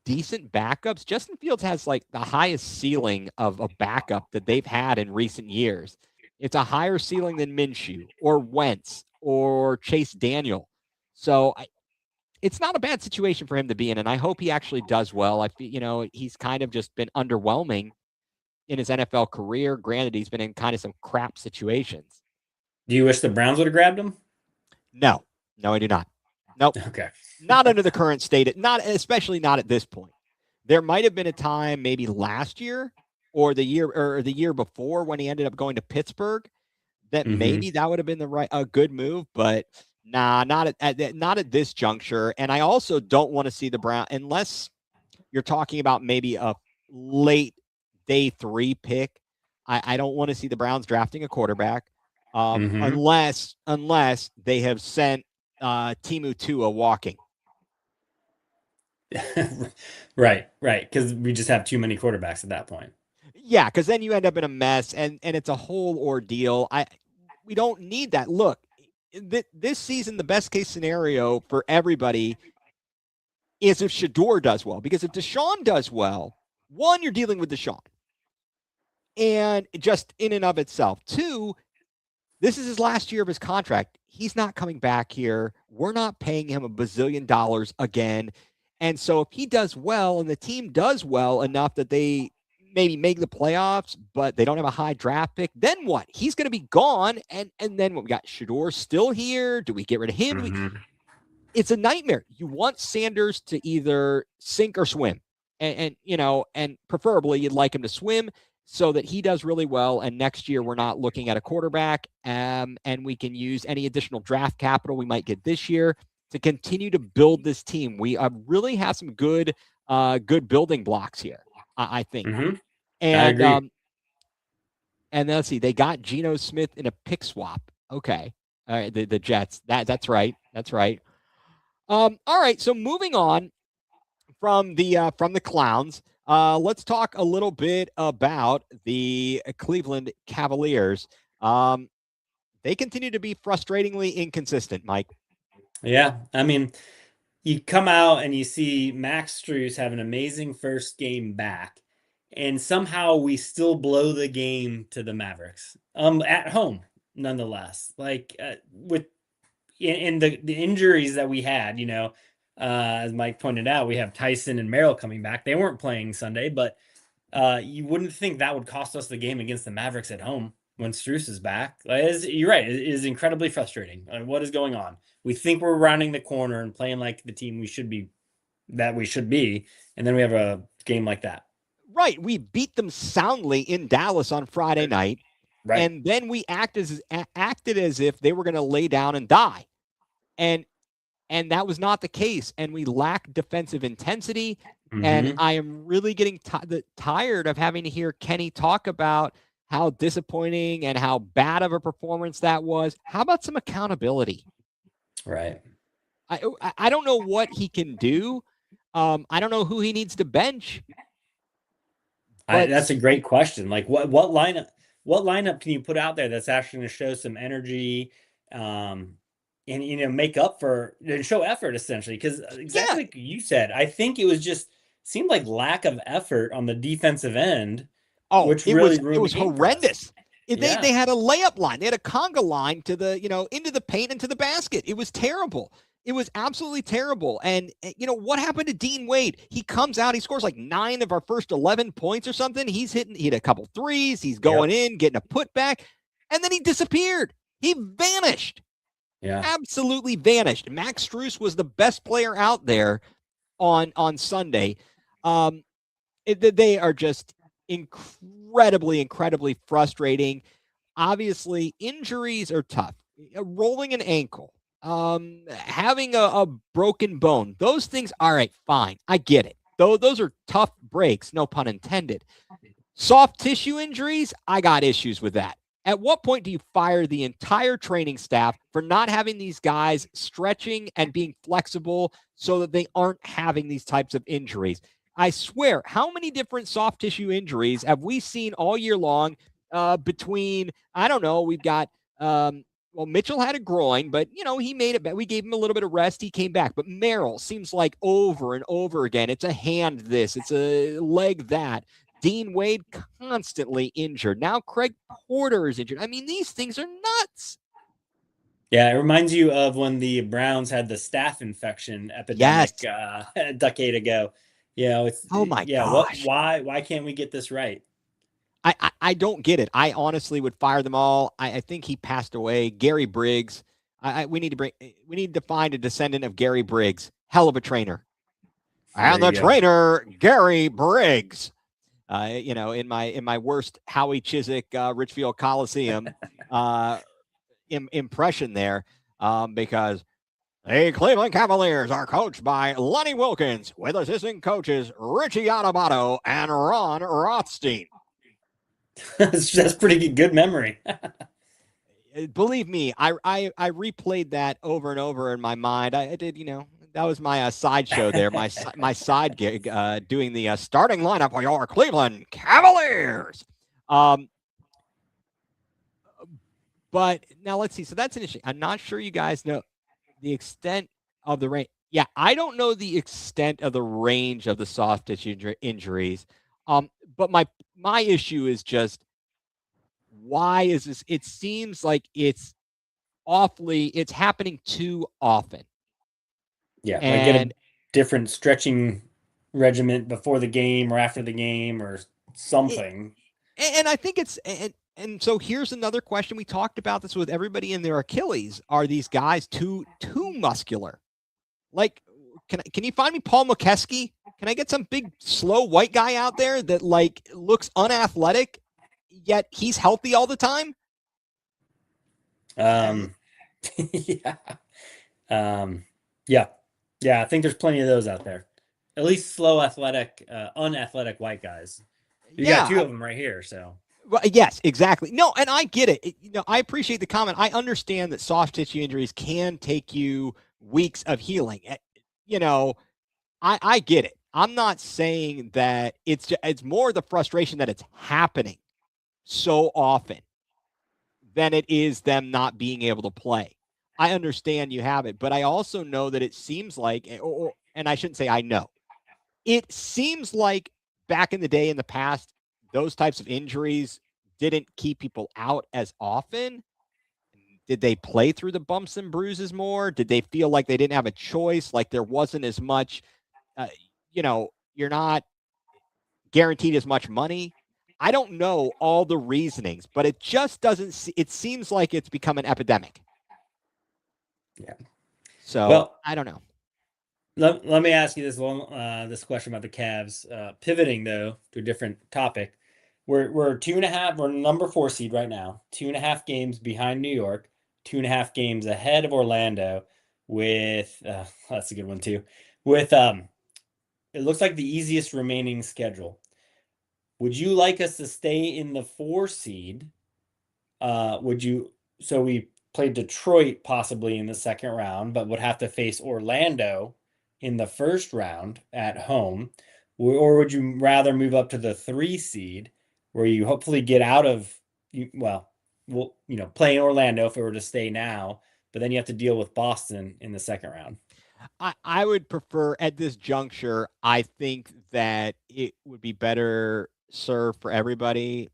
decent backups, Justin Fields has like the highest ceiling of a backup that they've had in recent years. It's a higher ceiling than Minshew or Wentz or Chase Daniel. So it's not a bad situation for him to be in, and I hope he actually does well. I feel, he's kind of just been underwhelming in his NFL career. Granted, he's been in kind of some crap situations. Do you wish the Browns would have grabbed him? No, I do not. Nope. Okay. Not under the current state. Especially not at this point. There might have been a time, maybe last year or the year before, when he ended up going to Pittsburgh, that maybe that would have been a good move, but. Nah, not at this juncture. And I also don't want to see the Browns, unless you're talking about maybe a late day 3 pick. I don't want to see the Browns drafting a quarterback unless they have sent Timu Tua walking. Right. Because we just have too many quarterbacks at that point. Yeah, because then you end up in a mess, and it's a whole ordeal. We don't need that. Look. This season, the best case scenario for everybody is if Shedeur does well. Because if Deshaun does well, 1, you're dealing with Deshaun. And just in and of itself. 2, this is his last year of his contract. He's not coming back here. We're not paying him $1 bazillion again. And so if he does well and the team does well enough that they maybe make the playoffs, but they don't have a high draft pick, then what? He's going to be gone. And then what? We got Shedeur still here. Do we get rid of him? It's a nightmare. You want Sanders to either sink or swim. And preferably you'd like him to swim so that he does really well. And next year we're not looking at a quarterback, and we can use any additional draft capital we might get this year to continue to build this team. We really have some good building blocks here. I think. And I agree. And let's see, they got Geno Smith in a pick swap. Okay. All right, the Jets. That's right. All right. So moving on from the Clowns, let's talk a little bit about the Cleveland Cavaliers. They continue to be frustratingly inconsistent, Mike. Yeah. I mean, you come out and you see Max Strus have an amazing first game back, and somehow we still blow the game to the Mavericks at home, nonetheless. Like with in the injuries that we had, as Mike pointed out, we have Tyson and Merrill coming back. They weren't playing Sunday, but you wouldn't think that would cost us the game against the Mavericks at home when Strus is back. You're right. It is incredibly frustrating. What is going on? We think we're rounding the corner and playing like the team we should be, and then we have a game like that. Right. We beat them soundly in Dallas on Friday night, and then we acted as if they were going to lay down and die, and that was not the case. And we lack defensive intensity. And I am really getting tired of having to hear Kenny talk about how disappointing and how bad of a performance that was. How about some accountability? Right. I don't know what he can do. I don't know who he needs to bench. That's a great question. Like what lineup can you put out there that's actually going to show some energy, and make up for and show effort essentially? Because exactly like you said, I think it was just seemed like lack of effort on the defensive end. Oh, which it was horrendous. They had a layup line. They had a conga line to the, into the paint and to the basket. It was terrible. It was absolutely terrible. And what happened to Dean Wade? He comes out, he scores like 9 of our first 11 points or something. He hit a couple threes. He's going in, getting a putback, and then he disappeared. He vanished. Yeah. Absolutely vanished. Max Strus was the best player out there on Sunday. They are just incredibly frustrating. Obviously, injuries are tough. Rolling an ankle, having a broken bone, those things, all right, fine. I get it. Those are tough breaks, no pun intended. Soft tissue injuries, I got issues with that. At what point do you fire the entire training staff for not having these guys stretching and being flexible so that they aren't having these types of injuries? I swear, how many different soft tissue injuries have we seen all year long between, I don't know, we've got, well, Mitchell had a groin, but, he made it back. We gave him a little bit of rest. He came back. But Merrill seems like over and over again. It's a hand this, it's a leg that. Dean Wade constantly injured. Now Craig Porter is injured. I mean, these things are nuts. Yeah, it reminds you of when the Browns had the staph infection epidemic a decade ago. It's Oh my yeah. gosh. Why can't we get this right? I don't get it. I honestly would fire them all. I think he passed away. Gary Briggs. We need to find a descendant of Gary Briggs. Hell of a trainer. And the trainer, Gary Briggs. In my worst Howie Chiswick Richfield Coliseum impression there, because the Cleveland Cavaliers are coached by Lenny Wilkins with assistant coaches Richie Adubato and Ron Rothstein. That's pretty good memory. Believe me, I replayed that over and over in my mind. I did, that was my sideshow there, my side gig, doing the starting lineup for your Cleveland Cavaliers. But now let's see. So that's an issue. I'm not sure you guys know the extent of the range. Yeah, I don't know the extent of the range of the soft tissue injuries. But my issue is just, why is this? It seems like it's happening too often. Yeah, like get a different stretching regimen before the game or after the game or something. And I think it's and so here's another question. We talked about this with everybody in their Achilles. Are these guys too muscular? Like, can you find me Paul McKeskey? Can I get some big slow white guy out there that like looks unathletic, yet he's healthy all the time? Yeah. Yeah. I think there's plenty of those out there. At least slow, athletic, unathletic white guys. You got two of them right here. So. Well, yes, exactly. No, and I get it. I appreciate the comment. I understand that soft tissue injuries can take you weeks of healing. I get it. I'm not saying that it's more the frustration that it's happening so often than it is them not being able to play. I understand you have it, but I also know that it seems like, and I shouldn't say I know, it seems like back in the day, in the past, those types of injuries didn't keep people out as often. Did they play through the bumps and bruises more? Did they feel like they didn't have a choice? Like there wasn't as much, you're not guaranteed as much money. I don't know all the reasonings, but it just it seems like it's become an epidemic. Yeah. So I don't know. Let me ask you this question about the Cavs. Pivoting though to a different topic. We're 2.5. We're number 4 seed right now. 2.5 games behind New York. 2.5 games ahead of Orlando. With that's a good one too. With it looks like the easiest remaining schedule. Would you like us to stay in the 4 seed? Would you? So we played Detroit possibly in the second round, but would have to face Orlando in the first round at home. Or would you rather move up to the 3 seed where you hopefully get out of, playing Orlando if it were to stay now, but then you have to deal with Boston in the second round? I would prefer at this juncture, I think that it would be better served for everybody.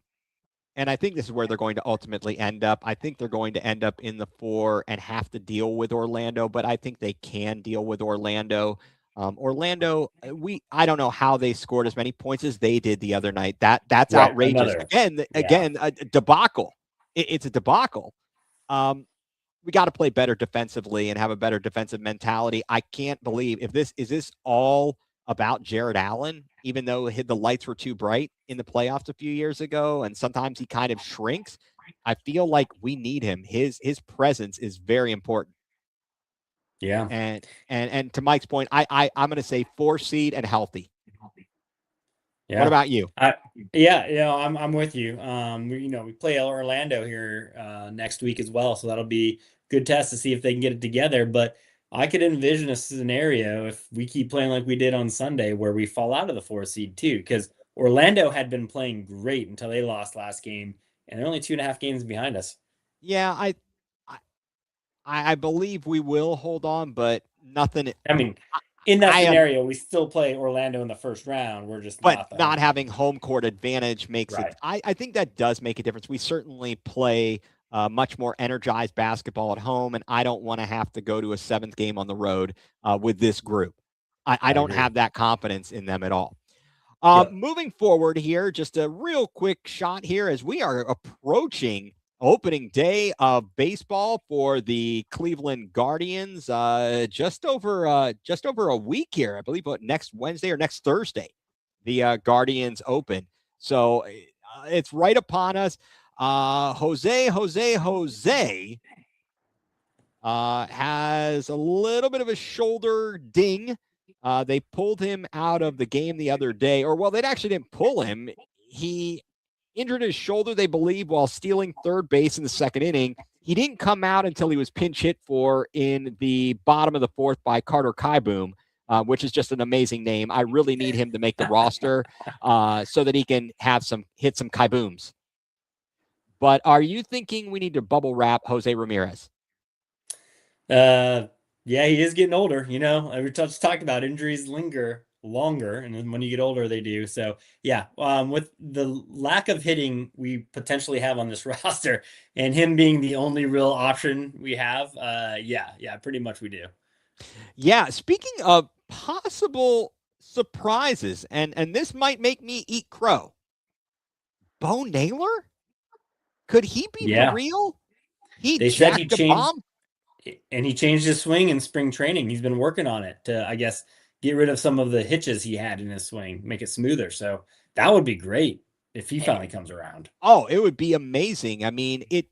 And I think this is where they're going to ultimately end up. I think they're going to end up in the 4 and have to deal with Orlando, but I think they can deal with Orlando. Orlando, I don't know how they scored as many points as they did the other night. That's right, outrageous. Again, a debacle. It's a debacle. We got to play better defensively and have a better defensive mentality. I can't believe is this all about Jared Allen, even though the lights were too bright in the playoffs a few years ago, and sometimes he kind of shrinks. I feel like we need him. His presence is very important. Yeah. And to Mike's point, I'm going to say 4 seed and healthy. What Yeah. about you? Yeah, I'm with you. We play Orlando here next week as well, so that'll be good test to see if they can get it together. But I could envision a scenario if we keep playing like we did on Sunday, where we fall out of the 4 seed too, because Orlando had been playing great until they lost last game, and they're only 2.5 games behind us. Yeah, I, I believe we will hold on, but nothing. I mean, I, in that I am, scenario, we still play Orlando in the first round. We're just but not the home not team. having home court advantage makes it. Right. I think that does make a difference. We certainly play much more energized basketball at home, and I don't want to have to go to a seventh game on the road with this group. I I don't agree. have that confidence in them at all. Yep. Moving forward here, just a real quick shot here as we are approaching opening day of baseball for the Cleveland Guardians. Just over a week here, I believe. What, next Wednesday or next Thursday, the Guardians open. So it's right upon us. Jose has a little bit of a shoulder ding. They pulled him out of the game the other day, or well, they actually didn't pull him. He injured his shoulder, they believe, while stealing third base in the second inning. He didn't come out until he was pinch hit for in the bottom of the fourth by Carter Kaiboom, which is just an amazing name. I really need him to make the roster so that he can have hit some Kaibooms. But are you thinking we need to bubble wrap Jose Ramirez? Uh, yeah, he is getting older. We just talked about injuries linger longer, and then when you get older, they do. So yeah, with the lack of hitting we potentially have on this roster, and him being the only real option we have, yeah, pretty much we do. Yeah, speaking of possible surprises, and this might make me eat crow. Bo Naylor? Could he be for Yeah, real? He they said he jacked a changed, bomb? and he changed his swing in spring training. He's been working on it to, I guess, get rid of some of the hitches he had in his swing, make it smoother. So that would be great if he finally comes around. Oh, it would be amazing. I mean, he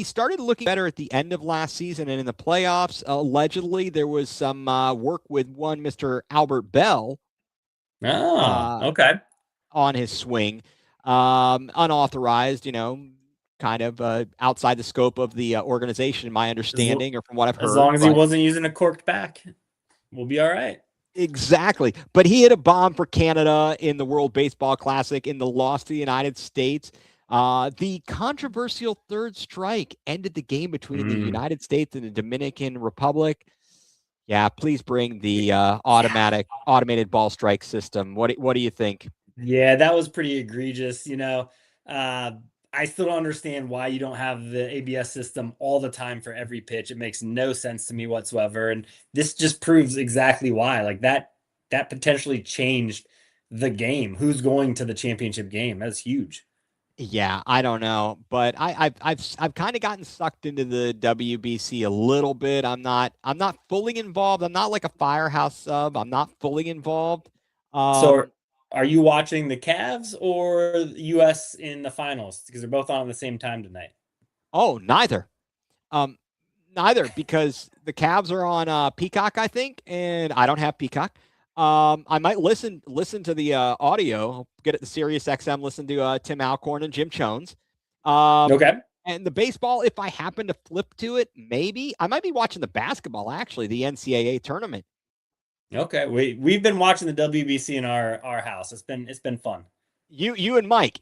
started looking better at the end of last season and in the playoffs. Allegedly, there was some work with one Mr. Albert Bell Oh, uh, okay. on his swing, unauthorized, kind of outside the scope of the organization, my As, understanding, or from what I've as heard. long as he But wasn't using a corked back, we'll be all right. exactly. But he hit a bomb for Canada in the World Baseball Classic in the loss to the United States. The controversial third strike ended the game between the Mm, United States and the Dominican Republic. Yeah, please bring the yeah. automated ball strike system. What do you think? Yeah, that was pretty egregious. Uh, I still don't understand why you don't have the ABS system all the time for every pitch. It makes no sense to me whatsoever. And this just proves exactly why. Like that potentially changed the game. Who's going to the championship game? That's huge. Yeah, I don't know, but I've kind of gotten sucked into the WBC a little bit. I'm not fully involved. I'm not like a Firehouse sub. I'm not fully involved. So Um, are you watching the Cavs or US in the finals? Because they're both on at the same time tonight. oh, neither. Um, Neither, because the Cavs are on Peacock, I think, and I don't have Peacock. I might listen to the audio, get it to Sirius XM, listen to Tim Alcorn and Jim Chones. Um, Okay. and the baseball, if I happen to flip to it, maybe I might be watching the basketball, actually, the NCAA tournament. Okay. We've been watching the WBC in our house. It's been fun. You and Mike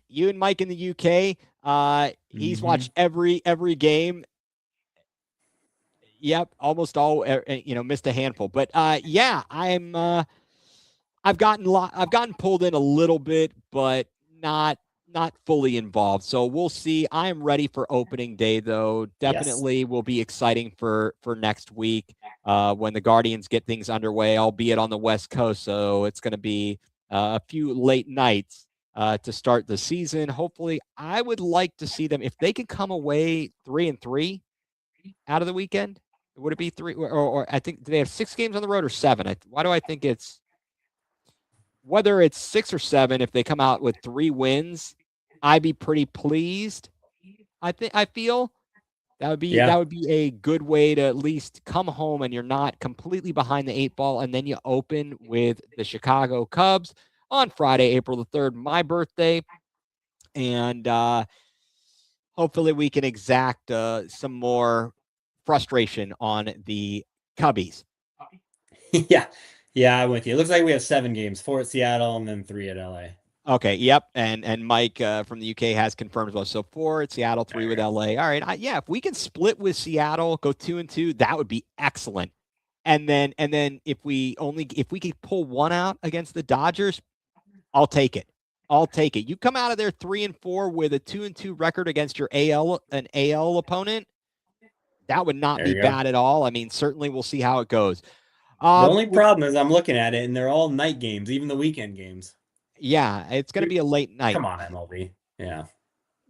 in the UK. He's Hmm. watched every game. Yep, almost all. Missed a handful, but yeah, I've gotten pulled in a little bit, but not fully involved. So we'll see. I am ready for opening day, though. Yes. Definitely will be exciting for next week when the Guardians get things underway, albeit on the West Coast. So it's going to be a few late nights to start the season. Hopefully, I would like to see them if they can come away 3-3 out of the weekend. Would it be three or I think do they have 6 games on the road or seven? Why do I think it's whether it's 6 or 7, if they come out with 3 wins, I'd be pretty pleased. I feel that Yeah. would be a good way to at least come home and you're not completely behind the 8 ball, and then you open with the Chicago Cubs. on Friday, April the 3rd, my birthday. And hopefully we can exact some more frustration on the Cubbies. Yeah. Yeah, I'm with you. It looks like we have 7 games, 4 at Seattle and then 3 at LA. Okay, yep. And Mike from the UK has confirmed as well. So 4 at Seattle, 3 with LA. All right. Yeah, if we can split with Seattle, go 2-2, that would be excellent. And then if we could pull one out against the Dodgers, I'll take it. You come out of there 3-4 with a 2-2 record against your an AL opponent. That would not be bad at all. I mean, certainly we'll see how it goes. The only problem is I'm looking at it and they're all night games, even the weekend games. Yeah, it's going to be a late night. Come on, MLB. Yeah.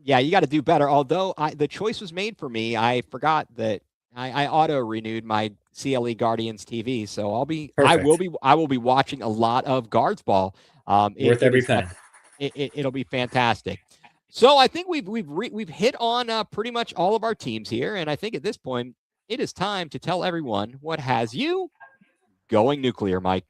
Yeah, you got to do better. Although the choice was made for me, I forgot that I auto renewed my CLE Guardians TV, so I will be watching a lot of Guards ball. Worth every penny. It'll be fantastic. So I think we've hit on pretty much all of our teams here, and I think at this point it is time to tell everyone what has you going nuclear, Mike.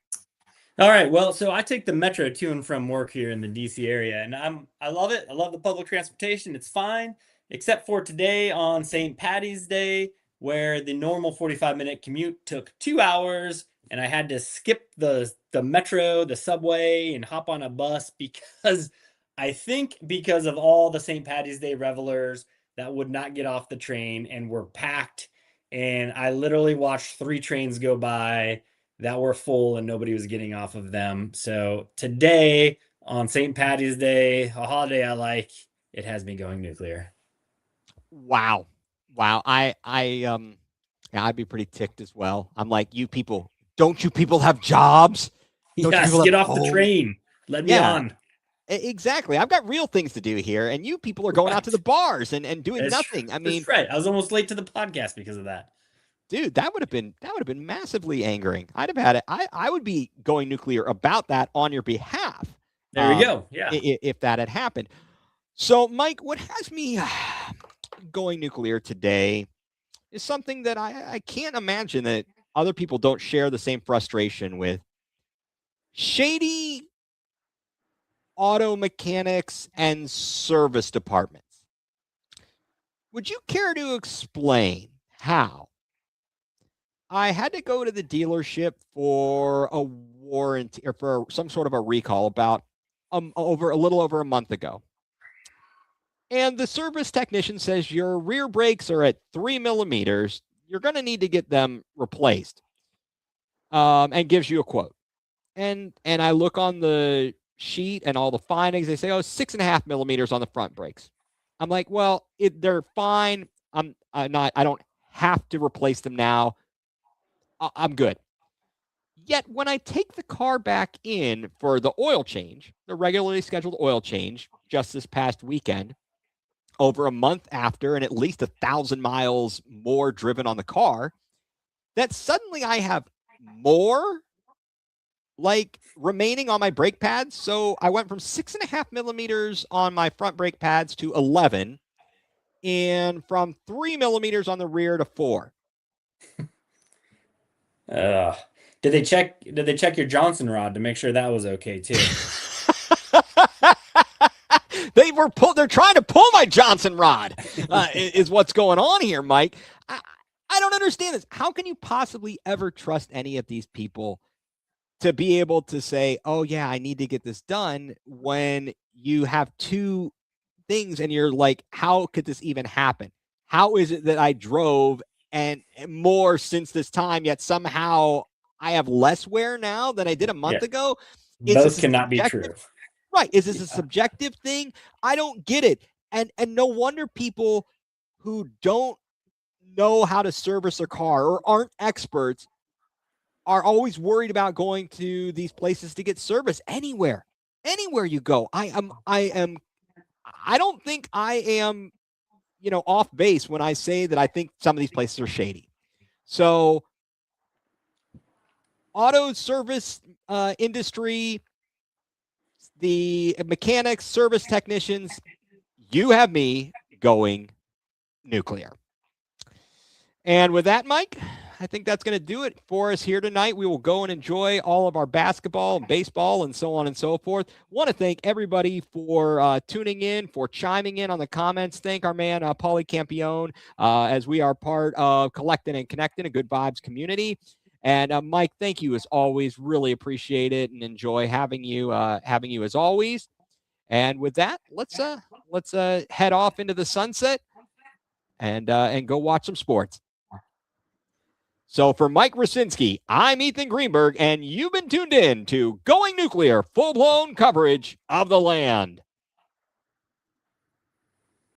All right. Well, so I take the Metro to and from work here in the DC area, and I love it. I love the public transportation. It's fine, except for today on St. Patty's Day, where the normal 45-minute commute took 2 hours, and I had to skip the metro, the subway, and hop on a bus because of all the St. Patty's Day revelers that would not get off the train and were packed. And I literally watched 3 trains go by that were full and nobody was getting off of them. So today on St. Patty's Day, a holiday I like, it has me going nuclear. Wow. I'd be pretty ticked as well. I'm like, don't you people have jobs? Yes, get off the train. Let me on. Exactly. I've got real things to do here, and you people are going out to the bars and doing nothing. I mean, that's right. I was almost late to the podcast because of that. Dude, that would have been massively angering. I'd have had it. I would be going nuclear about that on your behalf. There we go. Yeah. If that had happened. So, Mike, what has me going nuclear today is something that I can't imagine that other people don't share the same frustration with. Shady auto mechanics and service departments. Would you care to explain how I had to go to the dealership for a warranty or for some sort of a recall about a little over a month ago? And the service technician says your rear brakes are at 3 millimeters. You're going to need to get them replaced, and gives you a quote. And I look on the sheet and all the findings. They say, 6.5 millimeters on the front brakes. I'm like, well, they're fine. I don't have to replace them now. I'm good. Yet when I take the car back in for the oil change, the regularly scheduled oil change just this past weekend, over a month after and at least 1,000 miles more driven on the car, that suddenly I have more remaining on my brake pads. So I went from 6.5 millimeters on my front brake pads to 11, and from 3 millimeters on the rear to 4. Did they check your Johnson rod to make sure that was okay too? They're trying to pull my Johnson rod, is what's going on here, Mike. I don't understand this. How can you possibly ever trust any of these people to be able to say, oh yeah, I need to get this done, when you have 2 things and you're like, how could this even happen? How is it that I drove and more since this time, yet somehow I have less wear now than I did a month ago? Both cannot be true. Right. Is this a subjective thing? I don't get it. And no wonder people who don't know how to service a car or aren't experts are always worried about going to these places to get service anywhere you go. I don't think I am, off base when I say that I think some of these places are shady. So auto service industry, the mechanics, service technicians, you have me going nuclear. And with that, Mike, I think that's going to do it for us here tonight. We will go and enjoy all of our basketball and baseball and so on and so forth. Want to thank everybody for tuning in, for chiming in on the comments. Thank our man, Paulie Campione, as we are part of Collecting and Connecting, a Good Vibes community. And Mike, thank you as always. Really appreciate it and enjoy having you as always. And with that, let's head off into the sunset and go watch some sports. So for Mike Rasinski, I'm Ethan Greenberg, and you've been tuned in to Going nuCLEar, full-blown coverage of the land.